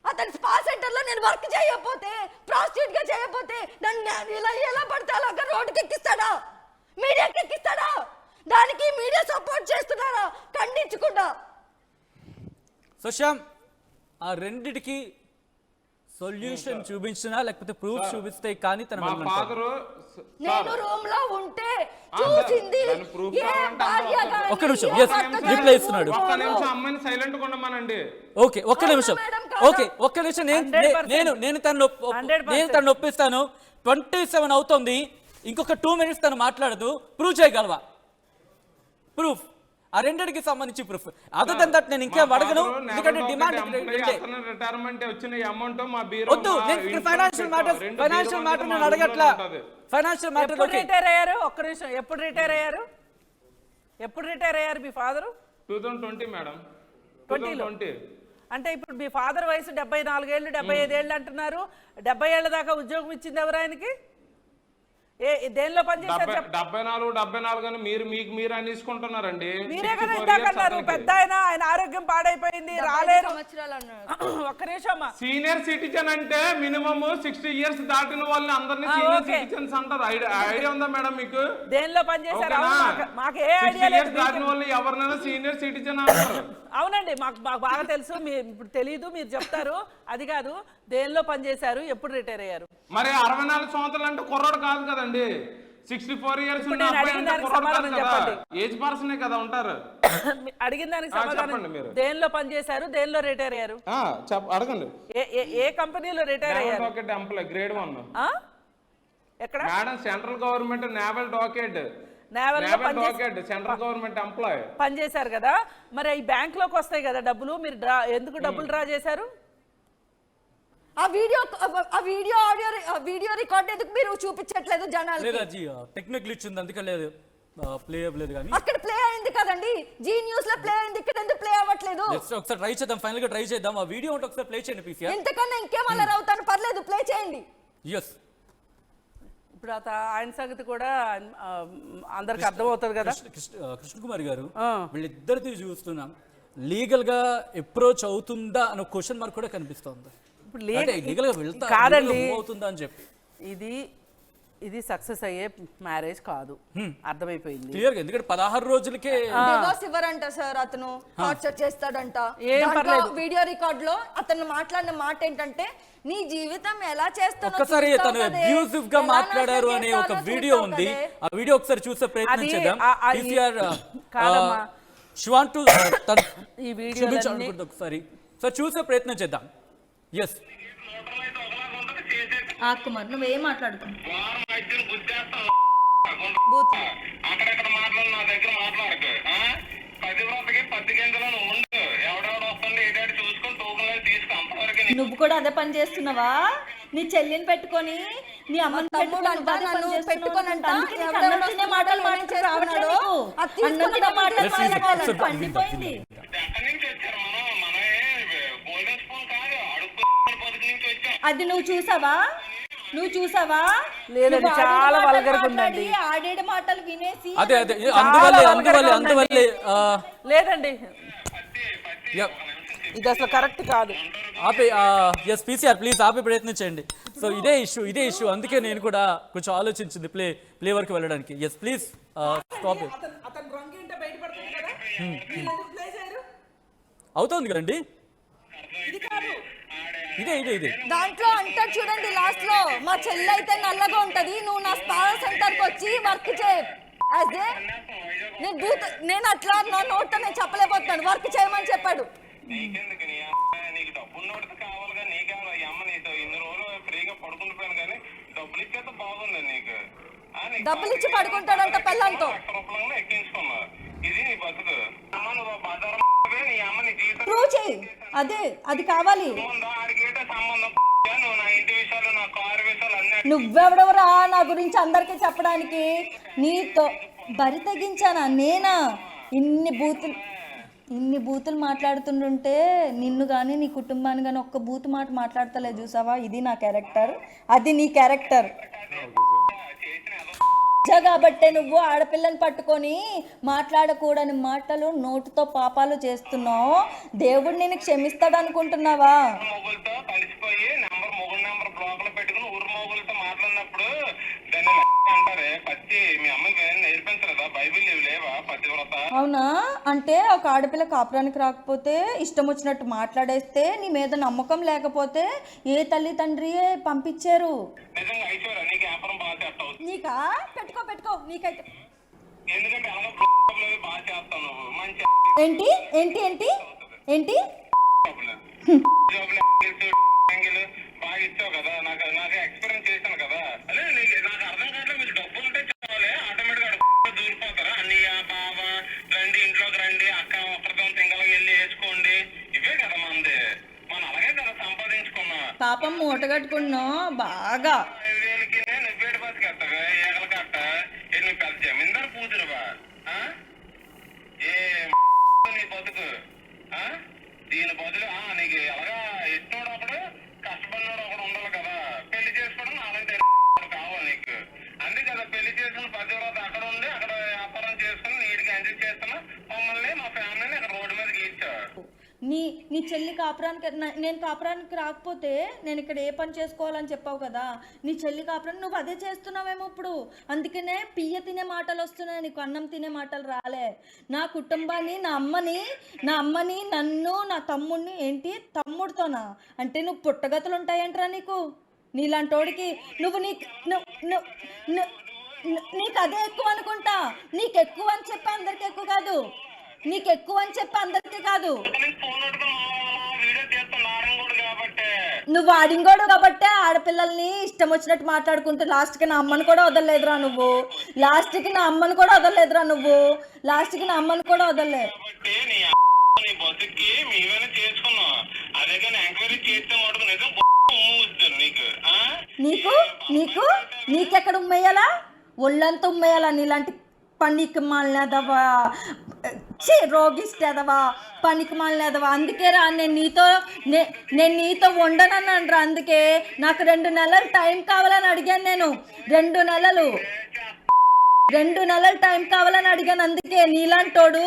అతని స్పా సెంటర్ లో నేను వర్క్ చేయకపోతే, ప్రాస్టిట్యూట్ గా చేయకపోతే నన్ను ఎలా పడితే అలాగా రోడ్డుకి ఎక్కిస్తాడా? మీడియాకి ఎక్కిస్తాడా? దానికి మీడియా సపోర్ట్ చేస్తున్నారా ఖండించకుండా? సో శ్యామ్, ఆ రెండిటికి సొల్యూషన్ చూపించినా లేకపోతే ప్రూఫ్ చూపిస్తే కానీ తన నేను రూమ్ లో ఉంటే చూసింది ఒక్క నిమిషం రిప్లై ఇస్తున్నాడు. ఓకే ఒక్క నిమిషం నేను తను ఒప్పిస్తాను. 27 అవుతుంది, ఇంకొక 2 minutes తను మాట్లాడదు. ప్రూవ్ చేయగలవా? ప్రూఫ్ ఆ రెండింటికి సంబంధించి ప్రూఫ్. అదర్ దెన్ దట్ నేను ఇంకా అడగను, ఎందుకంటే డిమాండ్ రిటైర్మెంట్ వచ్చిన అమౌంట్ మా బీరో వద్దు. నేను ఫైనాన్షియల్ మ్యాటర్ నేను అడగట్లా. ఫైనాన్షియల్ మ్యాటర్ ఎప్పుడు రిటైర్ అయ్యారు? ఒక్క నిమిషం, ఎప్పుడు రిటైర్ అయ్యారు? ఎప్పుడు రిటైర్ అయ్యారు మీ ఫాదరు? 2020 మేడం. 2020 అంటే ఇప్పుడు మీ ఫాదర్ వయసు 74 ఏళ్ళు 75 ఏళ్ళు అంటున్నారు. 70 ఏళ్ల దాకా ఉద్యోగం ఇచ్చింది ఎవరు ఆయనకి? దేనిలో పనిచేశారు? 74 అని మీరు అనేసుకుంటున్నారండి. మీరే కదా ఇందాకన్నారు పెద్ద ఆయన ఆరోగ్యం పాడైపోయింది రాలేరు. ఒక్క నిమిషం, సీనియర్ సిటిజన్ అంటే మినిమం 60 ఇయర్స్ దాటిన వాళ్ళని అందరినీ సీనియర్ సిటిజన్స్ అంటారు. ఐడియా ఉందా మేడం మీకు? దేనిలో పనిచేశారు? మాకు ఏ ఐడియా లేదు. దాటిన వాళ్ళు ఎవరినైనా సీనియర్ సిటిజన్ అంటారు. అవునండి, మాకు బాగా తెలుసు. ఇప్పుడు తెలీదు, మీరు చెప్తారు. అది కాదు, దేనిలో పనిచేశారు, ఎప్పుడు రిటైర్ అయ్యారు? మరి 64 సంవత్సరాలు అంటే కుర్రాడు కాదు కదండి. 64 ఇయర్స్ ఏజ్ పర్సనే కదా ఉంటారు. అడిగిన దానికి సమాధానం. దేనిలో పనిచేశారు, దేనిలో రిటైర్ అయ్యారు? అడగండి. ఏ కంపెనీలో రిటైర్ అయ్యారు? Employee grade 1. ఎక్కడ madam? Central government naval dockyard. Central government employee పనిచేశారు కదా. మరి ఈ బ్యాంక్ లోకి వస్తాయి కదా డబ్బులు, మీరు ఎందుకు డబ్బులు డ్రా చేశారు? ఆ వీడియో రికార్డ్ ఎందుకు మీరు చూపించట్లేదు జనాలు? లేదాజీ టెక్నికల్ ఇచ్చింది అందుకే లేదు, ప్లే అవ్వలేదు. కానీ అక్కడ ప్లే అయింది కదండి, జీ న్యూస్ లో ప్లే అయింది, ఇక్కడ ఎందుకు ప్లే అవ్వట్లేదు? ఒకసారి ట్రై చేద్దాం, ఫైనల్ గా ట్రై చేద్దాం. ఆ వీడియో ఉంటే ఒకసారి ప్లే చేయండి పీసీఆర్. ఎంతకన్నా ఇంకేం అలా అవుతాను, పర్లేదు ప్లే చేయండి. ఎస్, ఇప్పుడు ఆయన సంగతి కూడా అందరికి అర్థమవుతుంది కదా. కృష్ణ కుమార్ గారు, వీళ్ళిద్దరిది చూస్తున్నాం, లీగల్ గా అప్రోచ్ అవుతుందా అనే క్వశ్చన్ మార్క్ కూడా కనిపిస్తుంది. కాదండి, అవుతుందా అని చెప్పి ఇది సక్సెస్ అయ్యే మ్యారేజ్ కాదు, అర్థమైపోయింది క్లియర్ గా. ఎందుకంటే 16 రోజులకే డివోర్స్ ఇవ్వరంట సార్. అతను టార్చర్ చేస్తాడంట. వీడియో రికార్డ్ లో అతను మాట్లాడిన మాట ఏంటంటే, నీ జీవితం ఎలా చేస్తానో ఒక్కసారి తను అబ్యూసివ్ గా మాట్లాడారు అనే ఒక వీడియో ఉంది. ఆ వీడియో ఒకసారి చూసే ప్రయత్నం చేద్దాం. ఈ వీడియో ఒకసారి చూసే ప్రయత్నం చేద్దాం. ఎస్ కుమార్, నువ్వేం మాట్లాడుతున్నావు? అక్కడెక్కడ మాట్లాడు, నా దగ్గర మాట్లాడకు. 10 రోజులకి 10 గంటలు ఉండు. ఎవడెవడు వస్తుంది ఏడాడు చూసుకొని టోకెన్లు తీసుకో. అంతవరకు నువ్వు కూడా అదే పని చేస్తున్నావా? నీ చెల్లిని పెట్టుకొని, నీ అమ్మని పెట్టుకొని పండిపోయింది. అది నువ్వు చూసావా? లేదండి, చాలా వల్గర్ ఉందండి. ఆడేడు మాటలు వినేసి అందువల్లే లేదండి, ఇది అసలు కరెక్ట్ కాదు. ఎస్ పీసీఆర్ ప్లీజ్ ఆపే ప్రయత్నం చేయండి. సో ఇదే ఇష్యూ అందుకే నేను కూడా కొంచెం ఆలోచించింది ప్లే వరకు వెళ్ళడానికి. Yes please stop. అవుతుంది కదండి, ఇదే దాంట్లో అంటాడు చూడండి లాస్ట్ లో, మా చెల్లి అయితే నల్లగా ఉంటది, నువ్వు నా స్పా సెంటర్ కి వచ్చి వర్క్ చేయి. అదే నేను అట్లా నా నోట్ నేను చెప్పలేకపోతున్నాను, వర్క్ చేయమని చెప్పాడు. నీకు డబ్బులు నోటితో కావాలిగా, నీకు అమ్మ నీతో ఇన్ని రోజులు ఫ్రీగా పడుకుంటున్నాను కానీ డబ్బులు ఇచ్చేస్తే బాగుంది నీకు. డబ్బులు ఇచ్చి పడుకుంటాడంట పిల్లలతో. ఎక్కించుకున్నా, ఇది నీ బతుకు. అమ్మ నువ్వు బజారు నీ అమ్మ నీ జీవితం ప్రూవ్ చేయి. అది కావాలి. ఆడికేట సంబంధం. నువ్వు నా ఇంటి విషయాలు, నా కారు విషయాలు అన్నీ. నువ్వెవడవరా నా గురించి అందరికీ చెప్పడానికి? నీతో బరి తెగించానా నేనా? ఇన్ని బూతులు మాట్లాడుతుంటే నిన్ను కానీ నీ కుటుంబాన్ని కానీ ఒక్క బూతు మాట మాట్లాడతలే, చూసావా? ఇది నా క్యారెక్టర్, అది నీ క్యారెక్టర్. కాబట్టే నువ్వు ఆడపిల్లని పట్టుకొని మాట్లాడకూడని మాటలు, నోటుతో పాపాలు చేస్తున్నావు. దేవుడు నేను క్షమిస్తాడు అనుకుంటున్నావా? అవునా? అంటే ఒక ఆడపిల్ల కాపురానికి రాకపోతే ఇష్టం వచ్చినట్టు మాట్లాడేస్తే, నీ మీద నమ్మకం లేకపోతే ఏ తల్లి తండ్రి పంపించారు? నీకా? పెట్టుకో నీకైతే ఏంటి ఏంటి ఏంటి ఏంటి బాగా ఇచ్చావు కదా, నాకు ఎక్స్పీరియన్స్ చేశాను కదా. అదే నాకు అర్థం కావట్లేదు, మీరు డబ్బులు ఉంటే చాలే ఆటోమేటిక్ గా దూరిపోతారా? అన్నయ్య బావ రండి ఇంట్లోకి పాపం మూటగట్టుకున్నావు బాగా. 5,000కి నువ్వేడు బతికేస్తావే ఏగల కట్ట నువ్వు పెద్ద జమీందారు కూతురువా ఏ నీ బతుకు దీని బదులు నీకు ఎలాగా ఎట్టినోడు ఒకడు కష్టపడినోడు ఒకడు ఉండాలి కదా. పెళ్లి చేసుకోవడం అలాంటి కావాలి నీకు. అంతే కదా పెళ్లి చేసుకుని 10 రోజులు అక్కడ ఉండి అక్కడ వ్యాపారం చేసుకుని నీటికి ఎంజాయ్ చేస్తున్నా మమ్మల్ని మా ఫ్యామిలీని అక్కడ రోడ్డు మీదకి ఇచ్చావు. నీ చెల్లి కాపురానికి నేను కాపురానికి రాకపోతే నేను ఇక్కడ ఏ పని చేసుకోవాలని చెప్పావు కదా. నీ చెల్లి కాపురాన్ని నువ్వు అదే చేస్తున్నావేమో ఇప్పుడు. అందుకనే పియ్య తినే మాటలు వస్తున్నాయి నీకు, అన్నం తినే మాటలు రాలే. నా కుటుంబాన్ని, నా అమ్మని నన్ను నా తమ్ముడిని ఏంటి తమ్ముడితోనా అంటే నువ్వు పుట్టగతులు ఉంటాయంటరా నీకు. నీలాంటోడికి నీకు అదే ఎక్కువ అనుకుంటా. నీకు ఎక్కువ అని చెప్పి అందరికి ఎక్కువ కాదు, నీకు ఎక్కువ అని చెప్పి అందరికీ కాదు. నువ్వు ఆడింగోడు కాబట్టే ఆడపిల్లల్ని ఇష్టం వచ్చినట్టు మాట్లాడుకుంటూ లాస్ట్కి నా అమ్మని కూడా వదలలేదురా నువ్వు. లాస్ట్కి నా అమ్మని కూడా వదలలేదు. నీకెక్కడ ఉమ్మేయాలా? ఒళ్ళంతా ఉమ్మేయాలా? నీలాంటి పనికి మాలినదవా, రోగిస్తేదవా, పనికి మాలినదవా. అందుకే రా నేను నీతో ఉండనన్నాను రా. అందుకే నాకు 2 నెలలు టైం కావాలని అడిగాను. నేను 2 నెలలు టైం కావాలని అడిగాను. అందుకే నీలాంటోడు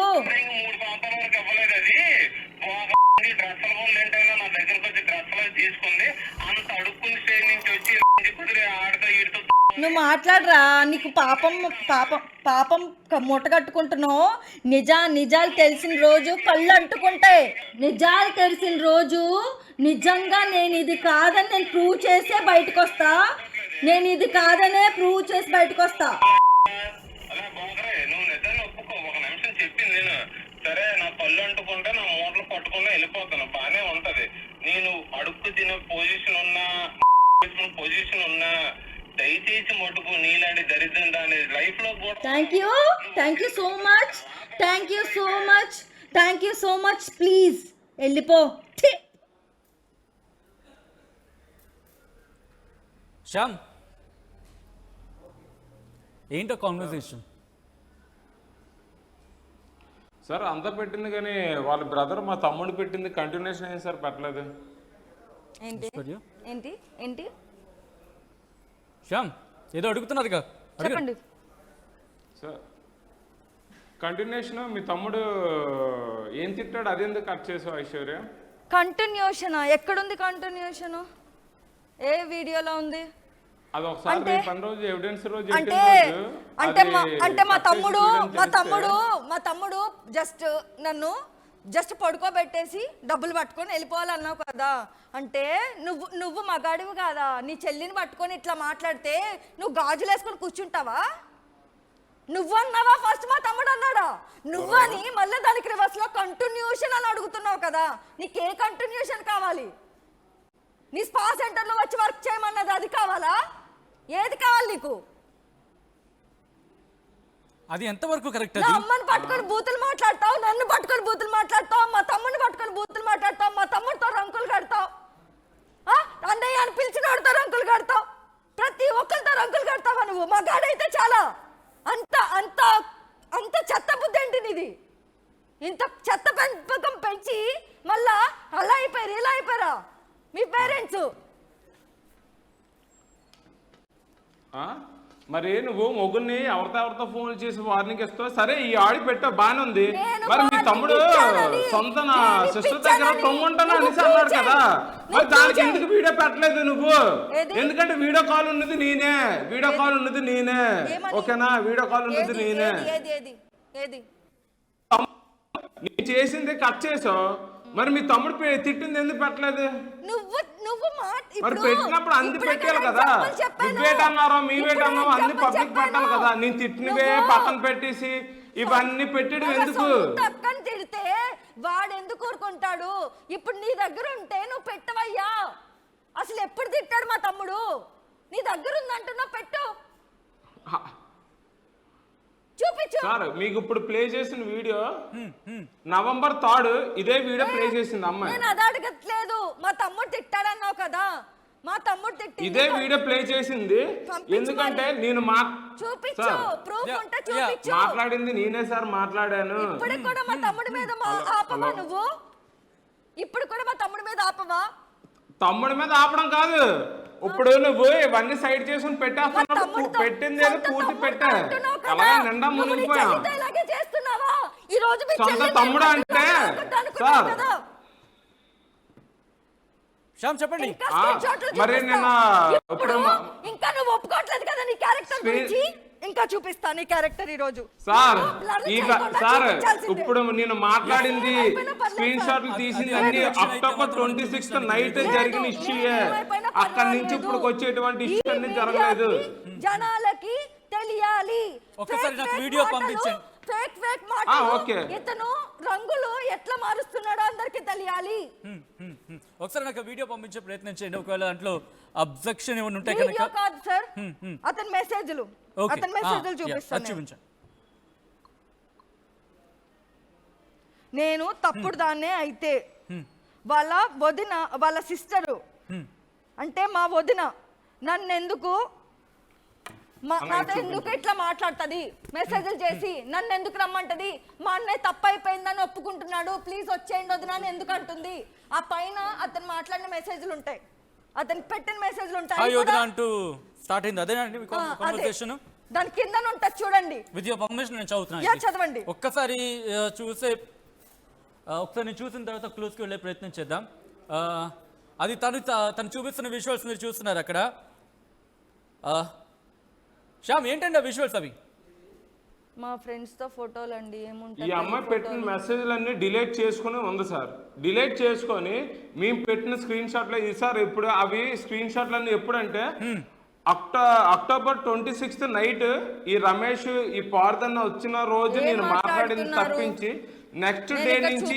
నువ్వు మాట్లాడరా. నీకు పాపం మూట కట్టుకుంటున్నావు. నిజాలు తెలిసిన రోజు కళ్ళు అంటుకుంటాయి. నిజాలు తెలిసిన రోజు నిజంగా నేను ఇది కాదని నేను ప్రూవ్ చేసే బయటకు వస్తా. సరే నా కళ్ళు అంటుకుంటే నా మూటలు పట్టుకుని వెళ్ళిపోతాను, బానే ఉంటది. నేను అడుక్కు తినే పొజిషన్ ఉన్నా దయచేసి మటుకు నీలాంటి దరిద్రం దాని లైఫ్ లో కూడా. Thank you so much please వెళ్ళిపో. శ్యామ్, ఏంటో కాన్వర్సేషన్ సార్? అంతా పెట్టింది కానీ వాళ్ళ బ్రదర్ మా తమ్ముడు పెట్టింది కంటిన్యూషన్ అయింది సార్, పెట్టలేదు. ఏంటి శ్యామ్ ఏదో అడుగుతున్నదిగా చెప్పండి సార్. కంటిన్యూషన్ మీ తమ్ముడు ఏం తిట్టాడు, అదేందుకు కట్ చేసావు ఐశ్వర్య? కంటిన్యూషన్ ఎక్కడుంది? కంటిన్యూషన్ ఏ వీడియోలో ఉంది? అది ఒకసారి పని రోజు ఎవిడెన్స్ రోజు అంటే మా తమ్ముడు జస్ట్ పడుకోబెట్టేసి డబ్బులు పట్టుకొని వెళ్ళిపోవాలన్నావు కదా. అంటే నువ్వు మగాడివి కాదా? నీ చెల్లిని పట్టుకొని ఇట్లా మాట్లాడితే నువ్వు గాజులు వేసుకొని కూర్చుంటావా? నువ్వు అన్నావా ఫస్ట్? మా తమ్ముడు అన్నాడా? నువ్వని మళ్ళీ దానికి రివర్స్ లో కంటిన్యూషన్ అని అడుగుతున్నావు కదా. నీకే కంటిన్యూషన్ కావాలి? నీ స్పా సెంటర్లో వచ్చి వర్క్ చేయమన్నది అది కావాలా? ఏది కావాలి నీకు? అది ఎంతవరకు కరెక్ట్? నా అమ్మని పట్టుకొని బూతులు మాట్లాడతావు, నన్ను పట్టుకొని బూతులు మాట్లాడతావు, మా తమ్ముడిని పట్టుకొని బూతులు మాట్లాడతావు, మా తమ్ముడితో రంకులు కడతావు, అన్నయ్య అని పిలిచినోడితో రంకులు కడతావు, ప్రతి ఒక్కరితో రంకులు కడతావా నువ్వు? మా గాడైతే చాలా అంత అంత అంత చెత్త బుద్ధి ఏంటి నీది? ఇంత చెత్త పెంపకం పెంచి మళ్ళా అలా అయిపోయారు ఇలా అయిపోయారా మీ పేరెంట్స్? మరి నువ్వు మొగుడిని ఎవరితో ఫోన్ చేసి వార్నింగ్ ఇస్తావు. సరే ఈ ఆడి పెట్టావు బానే ఉంది. మరి మీ తమ్ముడు సొంత సిస్టర్ దగ్గర తొంగుంటాను అనేసి అన్నాడు కదా. మరి దానికి ఎందుకు వీడియో పెట్టలేదు నువ్వు? ఎందుకంటే వీడియో కాల్ ఉన్నది నేనే, ఓకేనా? వీడియో కాల్ ఉన్నది నేనే. నీ చేసింది కట్ చేసావు. మరి మీ తమ్ముడు తిట్టింది ఎందుకు పెట్టలేదు? మరి పెట్టినప్పుడు అన్ని పెట్టాలి కదా. నువ్వేటన్నారో మీవేటన్నారో అన్ని పబ్లిక్ పెట్టాలి కదా. నేను తిట్టినవే పక్కన పెట్టేసి ఇవన్నీ పెట్టడం ఎందుకు? తిడితే వాడు ఎందుకు ఊరుకుంటాడు? ఇప్పుడు నీ దగ్గర ఉంటే నువ్వు పెట్టవయ్యా. అసలు ఎప్పుడు తిట్టాడు మా తమ్ముడు? నీ దగ్గర ఉందంటున్నావు, పెట్టు, చూపించు. సార్ మీకు ఇప్పుడు ప్లే చేసిన వీడియో November 3 ఇదే వీడియో ప్లే చేసింది అమ్మాయి. నేను అది అడగట్లేదు. మా తమ్ముడు తిట్టాడన్నావు కదా, మా తమ్ముడు తిట్టి ఇదే వీడియో ప్లే చేసింది ఎందుకంటే నేను చూపించు, ప్రూఫ్ ఉంటే చూపించు. మాట్లాడింది నేనే సార్ మాట్లాడాను. ఇప్పుడు కూడా మా తమ్ముడి మీద ఆపవా నువ్వు? ఇప్పుడు కూడా మా తమ్ముడి మీద ఆపవా? తమ్ముడి మీద ఆపడం కాదు, ఇప్పుడు నువ్వు ఇవన్నీ సైడ్ చేసుకుని పెట్టేస్తున్నావు. పెట్టింది ఏదో పూర్తి పెట్టా, అలాగే నిండా మునిగిపోయా. సొంత తమ్ముడు అంటే సార్ శ్యామ్ చెప్పండి. మరి నిన్న ఇప్పుడు ఇంకా నువ్వు ఒప్పుకోవట్లేదు కదా నీ క్యారెక్టర్ గురించి. ఇంకా చూపిస్తాను నీ క్యారెక్టర్ ఈ రోజు సార్. సార్ ఇప్పుడు నేను మాట్లాడింది స్క్రీన్ షాట్లు తీసింది అన్ని అక్టోబర్ 26 నైట్ జరిగిన ఇష్యూయే. అక్కడి నుంచి ఇప్పుడు వచ్చేటువంటి ఇష్యూ అన్ని జరగలేదు. జనాలకి తెలియాలి. ఒకసారి నాకు వీడియో పంపించండి. ఫేక్ ఫేక్ మాటలు ఇతను రంగులు ఎట్లా మారుస్తున్నాడో అందరికి తెలియాలి. ఒకసారి నాకు వీడియో పంపించే ప్రయత్నం చేయండి. ఒకవేళ దాంట్లో అబ్జెక్షన్ ఏమైనా ఉంటే వీడియో కాదు సార్, అతని మెసేజ్లు చూపిస్తాను. చూపించండి. నేను తప్పుడు దాన్నే అయితే వాళ్ళ వదిన వాళ్ళ సిస్టరు అంటే మా వదిన నన్ను ఎందుకు నాతో ఎందుకు ఇట్లా మాట్లాడుతుంది, మెసేజ్లు చేసి నన్ను ఎందుకు రమ్మంటది, మా అన్నయ్య తప్పు అయిపోయిందని ఒప్పుకుంటున్నాడు, ప్లీజ్ వచ్చేయండి వదిన అని ఎందుకు అంటుంది. ఆ పైన అతను మాట్లాడిన మెసేజ్లు ఉంటాయి, అతను పెట్టిన మెసేజ్లు ఉంటాయి. దాని కింద ఉంటుంది చూడండి. విత్ యువర్ పర్మిషన్ నేను చదువుతున్నాను, చదవండి. ఒకసారి నేను చూసిన తర్వాత క్లూస్కి వెళ్ళే ప్రయత్నం చేద్దాం. అది తను చూపిస్తున్న విజువల్స్ మీరు చూస్తున్నారు అక్కడ. శ్యామ్ ఏంటండి ఆ విజువల్స్? అవి మా ఫ్రెండ్స్ తో ఫోటోలు అండి. ఏముంటాయి ఈ అమ్మాయి పెట్టిన మెసేజ్లన్నీ డిలీట్ చేసుకుని ఉంది సార్. డిలీట్ చేసుకొని మేము పెట్టిన స్క్రీన్ షాట్లు ఇది సార్. ఇప్పుడు అవి స్క్రీన్ షాట్లన్నీ ఎప్పుడంటే అక్టోబర్ 26 నైట్ ఈ రమేష్ ఈ పార్దన్న వచ్చిన రోజు నేను మాట్లాడింది తప్పించి నెక్స్ట్ డే నుంచి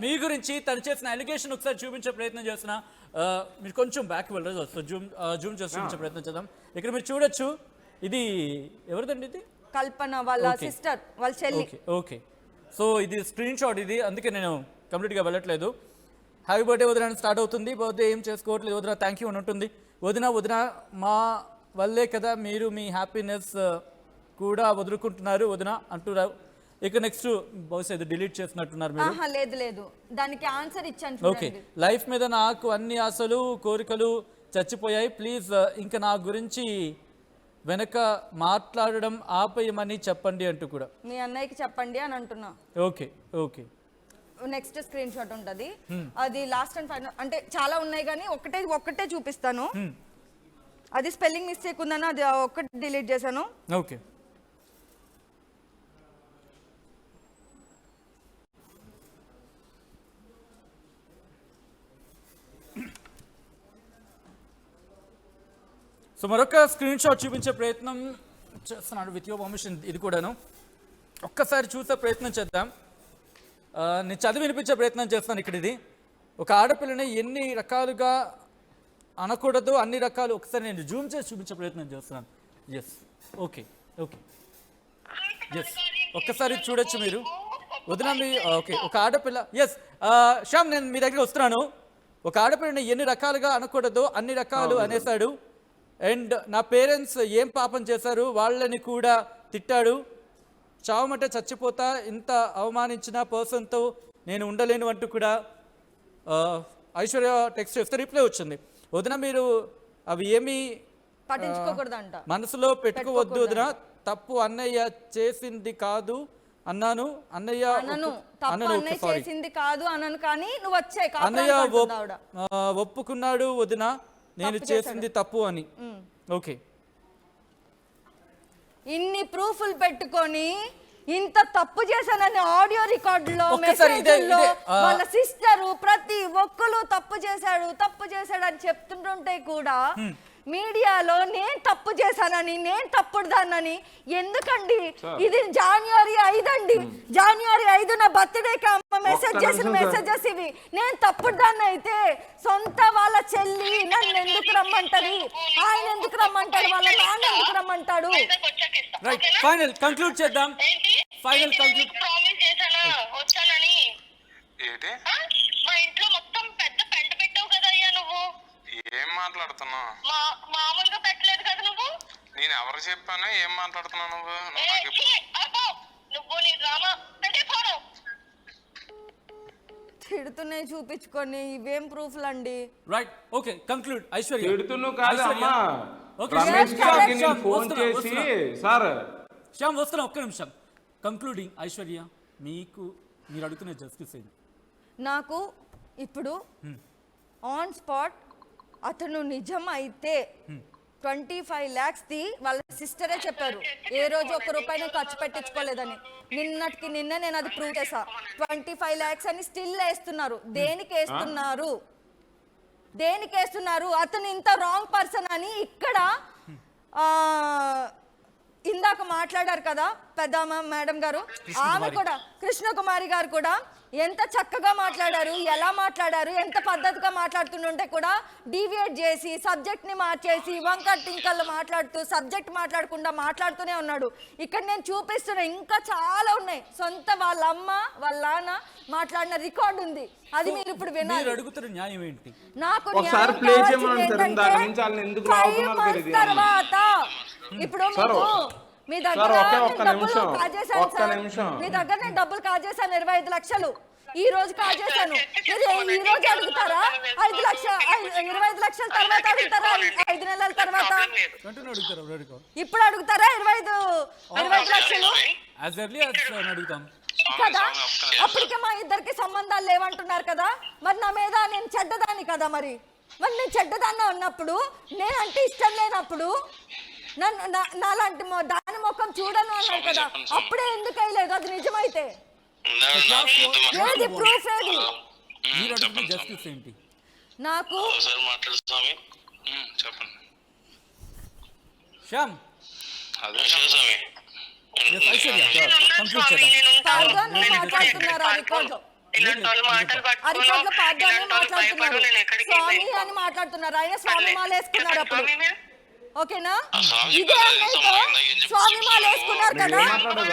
మీ గురించి తను చేసిన అలిగేషన్ ఒకసారి చూపించే ప్రయత్నం చేస్తున్నా. మీరు కొంచెం బ్యాక్ వెళ్ళదు, జూమ్ చేసి చూపించే ప్రయత్నం చేద్దాం. ఇక్కడ మీరు చూడొచ్చు, ఇది ఎవరిదండి? ఇది కల్పన వాళ్ళ సిస్టర్, వాళ్ళ చెల్లి. ఓకే, సో ఇది స్క్రీన్ షాట్ ఇది, అందుకే నేను కంప్లీట్గా వెళ్ళట్లేదు. హ్యాపీ బర్త్డే వదిన స్టార్ట్ అవుతుంది. బర్త్డే ఏం చేసుకోవట్లేదు వదిన, థ్యాంక్ యూ అని ఉంటుంది. వదిన మా వల్లే కదా మీరు మీ హ్యాపీనెస్ కూడా వదులుకుంటున్నారు వదిన అంటున్నారు. ఇక నెక్స్ట్ బహుశా ఇది డిలీట్ చేసినట్టున్నారు మీరు. లేదు దానికి ఆన్సర్ ఇచ్చాను. ఓకే, లైఫ్ మీద నాకు అన్ని ఆశలు కోరికలు చచ్చిపోయాయి, ప్లీజ్ ఇంకా నా గురించి వెనక మాట్లాడడం ఆపేయమని చెప్పండి అంటూ కూడా మీ అన్నయ్యకి చెప్పండి అని అంటున్నా. ఓకే నెక్స్ట్ స్క్రీన్ షాట్ ఉంటుంది, అది లాస్ట్ అండ్ ఫైనల్. అంటే చాలా ఉన్నాయి కానీ ఒక్కటే చూపిస్తాను. అది స్పెల్లింగ్ మిస్టేక్ ఉందని అది ఒక్కటి డిలీట్ చేశాను. ఓకే, సో మరొక స్క్రీన్ షాట్ చూపించే ప్రయత్నం చేస్తున్నాడు విత్ యువర్ పర్మిషన్. ఇది కూడాను ఒక్కసారి చూసే ప్రయత్నం చేద్దాం. నేను చదివి వినిపించే ప్రయత్నం చేస్తాను. ఇక్కడ ఇది ఒక ఆడపిల్లని ఎన్ని రకాలుగా అనకూడదు అన్ని రకాలు ఒకసారి నేను జూమ్ చేసి చూపించే ప్రయత్నం చేస్తున్నాను. ఓకే ఒక్కసారి చూడొచ్చు మీరు వదిన మీ. ఓకే, ఒక ఆడపిల్ల శ్యామ్ నేను మీ దగ్గర వస్తున్నాను. ఒక ఆడపిల్లని ఎన్ని రకాలుగా అనకూడదు అన్ని రకాలు అనేసాడు. అండ్ నా పేరెంట్స్ ఏం పాపం చేశారు వాళ్ళని కూడా తిట్టాడు. చావమంటే చచ్చిపోతా, ఇంత అవమానించిన పర్సన్తో నేను ఉండలేను అంటూ కూడా ఐశ్వర్య టెక్స్ట్ చేస్తే రిప్లై వచ్చింది. వదిన మీరు అవి ఏమీ పట్టించుకోకూడదంట, మనసులో పెట్టుకోవద్దు వదిన, తప్పు అన్నయ్య చేసింది కాదు అన్నాను. అన్నయ్య చేసింది కాదు అన్నాను కానీ నువ్వు వచ్చే అన్నయ్య ఒప్పుకున్నాడు వదిన నేను చేసింది తప్పు అని. ఓకే, ఇన్ని ప్రూఫ్లు పెట్టుకొని ఇంత తప్పు చేశానని ఆడియో రికార్డులో మెసేజ్లో వాళ్ళ సిస్టర్ ప్రతి ఒక్కరు తప్పు చేశాడు అని చెప్తుంటుంటే కూడా మీడియాలో నేను తప్పు చేశానని నేను తప్పుడు దాన్నని ఎందుకండి? ఇది జనవరి 5 అండి, జనవరి 5 నా బర్త్డేకి అమ్మ మెసేజ్ చేసిన మెసేజెస్ ఇవి. నేను తప్పుడు దాన్ని అయితే సొంత వాళ్ళ చెల్లి నన్ను ఎందుకు రమ్మంటది, ఆయన ఎందుకు రమ్మంటాడు, వాళ్ళ నాన్న ఎందుకు రమ్మంటాడు? రైట్, ఫైనల్ కంక్లూడ్ చేద్దాం. ఏంటి మా ఇంట్లో మొత్తం పెద్ద పెంట పెట్టావు కదా అయ్యా నువ్వు. ఏం మాట్లాడుతున్నావు? మామూలుగా పెట్టలేదు కదా నువ్వు. నేను ఎవరు చెప్పాను? ఏం మాట్లాడుతున్నావు నువ్వు? నువ్వు నీ డ్రామా పెట్టే ఫోను. తిడుతున్నాయి చూపించుకొని ఇవేం ప్రూఫ్లు అండి? Right, okay, conclude Aishwarya. తిడుతున్నావు కాదు అమ్మా, ఓకే, రమేష్ గారికి నేను శ్యామ్, ఫోన్ వస్తున్నా, చేసి వస్తున్నా. సార్ శ్యామ్ వస్తున్నా, ఒక్క నిమిషం. కంక్లూడింగ్ ఐశ్వర్య, మీరు అడుగుతున్న జస్టిస్ ఏంటి? నాకు ఇప్పుడు ఆన్ స్పాట్ అతను నిజం అయితే 25 lakhs ది వాళ్ళ సిస్టరే చెప్పారు. ఏ రోజు ఒక్క రూపాయి ఖర్చు పెట్టించుకోలేదని. నిన్నటికి నిన్న నేను అది ప్రూవ్ చేసా. 25 lakhs అని స్టిల్ వేస్తున్నారు. దేనికి వేస్తున్నారు? దేనికి వేస్తున్నారు? అతను ఇంత రాంగ్ పర్సన్ అని ఇక్కడ ఇందాక మాట్లాడారు కదా పెద్ద మేడం గారు, ఆమె కూడా కృష్ణకుమారి గారు కూడా ఎంత చక్కగా మాట్లాడారు, ఎలా మాట్లాడారు, ఎంత పద్ధతిగా మాట్లాడుతుంటే కూడా డీవియేట్ చేసి సబ్జెక్ట్ ని మార్చేసి వంకర్ టింకల్ మాట్లాడుతూ సబ్జెక్ట్ మాట్లాడకుండా మాట్లాడుతూనే ఉన్నాడు. ఇక్కడ నేను చూపిస్తున్నా ఇంకా చాలా ఉన్నాయి. సొంత వాళ్ళ అమ్మ వాళ్ళ నాన్న మాట్లాడిన రికార్డు ఉంది, అది మీరు ఇప్పుడు వినాలి. మీరు అడుగుతున్న న్యాయం ఏంటి? నాకు ఒకసారి ప్లే చేయమని తర్వాత ఇప్పుడు మీ దగ్గర మీ దగ్గర నేను డబ్బులు కాజేశాను 25 లక్షలు. ఈ రోజు కాజేశాను. మీరు ఈ రోజు అడుగుతారా 5 లక్షలు? 25 లక్షల తర్వాత అడుగుతారా? 5 నెలల తర్వాత ఇప్పుడు అడుగుతారా 25 లక్షలు అడుగుతాం కదా? అప్పటికే మా ఇద్దరికి సంబంధాలు లేవంటున్నారు కదా. మరి నా మీద నేను చెడ్డదాన్ని కదా. మరి నేను చెడ్డదాన్ని ఉన్నప్పుడు, నేనంటే ఇష్టం లేనప్పుడు నాలాంటి దాని ముఖం చూడను అన్నారు కదా. అప్పుడే ఎందుకు వేయలేదు? అది నిజమైతే ఏది ప్రూఫ్? ఏది జస్టిస్ ఏంటి? నాకు శ్యామ్ మాట్లాడుతున్నారు ఆ రికార్డు స్వామి అని మాట్లాడుతున్నారు. ఆయన స్వామి మాల వేసుకున్నారు అప్పుడు, ఓకేనా? ఇదే అన్నయ్యతో స్వామి మాల వేసుకున్నారు కదా,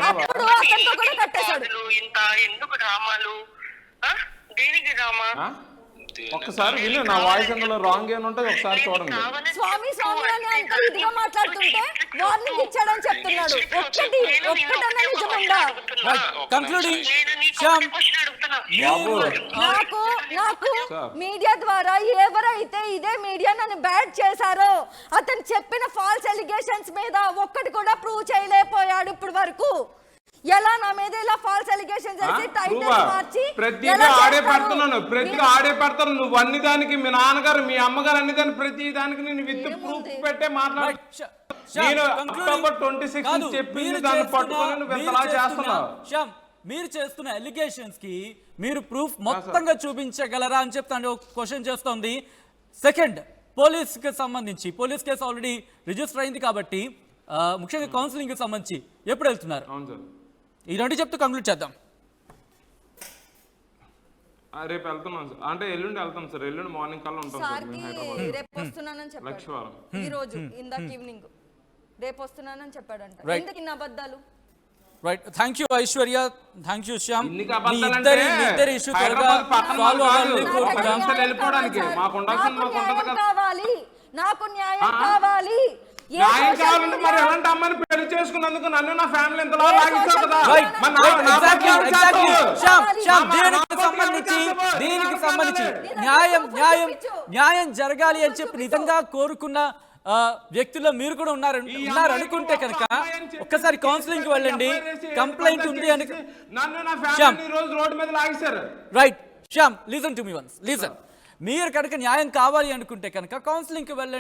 అప్పుడు అతనితో కూడా కట్టేశాడు. ఎందుకు డ్రామాలు? దేనికి డ్రామా? ఒక్కసారి విను, నా వాయిస్ అందులో రాంగ్ ఏమైనా ఉంటుంది ఒకసారి చూడండి. స్వామి స్వామి అని అంత ఇదిగా మాట్లాడుతుంటే వార్నింగ్ ఇచ్చాడని చెప్తున్నాడు. ఒక్కటన్నా నిజముందా? నాకు మీడియా ద్వారా ఎవరైతే ఇదే మీడియా నన్ను బ్యాడ్ చేశారో అతను చెప్పిన ఫాల్స్ ఎలిగేషన్స్ మీద ఒక్కటి కూడా ప్రూవ్ చేయలేకపోయాడు ఇప్పుడు వరకు. ఎలా నా మీద ఇలా ఫాల్స్ ఎలిగేషన్స్ చేసి టైటిల్స్ మార్చి ప్రతిగా ఆడే పెడతాను. నువ్వు అన్ని దానికి మీ నాన్నగారు మీ అమ్మగారు అన్ని దానికి ప్రతి దానికి నేను విత్ ప్రూఫ్ పెట్టే మాట్లాడు. నేను అక్టోబర్ 26 చెప్పింది దాన్ని పట్టుకొని నువ్వు ఎంతలా చేస్తున్నావు? మీరు చేస్తున్న ఎలిగేషన్స్ కి మీరు ప్రూఫ్ మొత్తంగా చూపించగలరా అని చెప్తాను క్వశ్చన్ చేస్తోంది. సెకండ్, పోలీస్ కి సంబంధించి పోలీస్ కేసు ఆల్రెడీ రిజిస్టర్ అయింది కాబట్టి ముఖ్యంగా కౌన్సిలింగ్ కి సంబంధించి ఎప్పుడు వెళ్తున్నారు? అవును సార్, ఈ రెండు చెప్తూ కంక్లూడ్ చేద్దాం. రేపు వెళ్తున్నాం సార్, అంటే ఎల్లుండి వెళ్తాం సార్. ఎల్లుండి మార్నింగ్ కల్లా ఉంటాం సార్. రేపు వస్తున్నానని చెప్పాడు. లక్ష్మీవారం ఈ రోజు ఇందాక ఈవినింగ్ రేపు వస్తున్నానని చెప్పాడంట. ఎందుకు ఇన్ని అబద్ధాలు? Right, thank you Aishwarya, thank you Shyam. ఇద్దరి ఇష్యూ కావాలి, నాకు న్యాయం కావాలి. న్యాయం కావాలంటే మరి ఎలాంటి అమ్మాయిని పెళ్లి చేసుకున్నందుకు నన్ను నా ఫ్యామిలీ ఎంతలా లాగించావు కదా. దీనికి సంబంధించి న్యాయం జరగాలి అని చెప్పి నిజంగా కోరుకున్న వ్యక్తుల్లో మీరు కూడా ఉన్నారు అనుకుంటే కనుక ఒక్కసారి కౌన్సిలింగ్ కి వెళ్ళండి. కంప్లైంట్ ఉంది అని right Shyam, listen to me once, listen. మీరు కనుక న్యాయం కావాలి అనుకుంటే కనుక కౌన్సిలింగ్ కి వెళ్ళండి.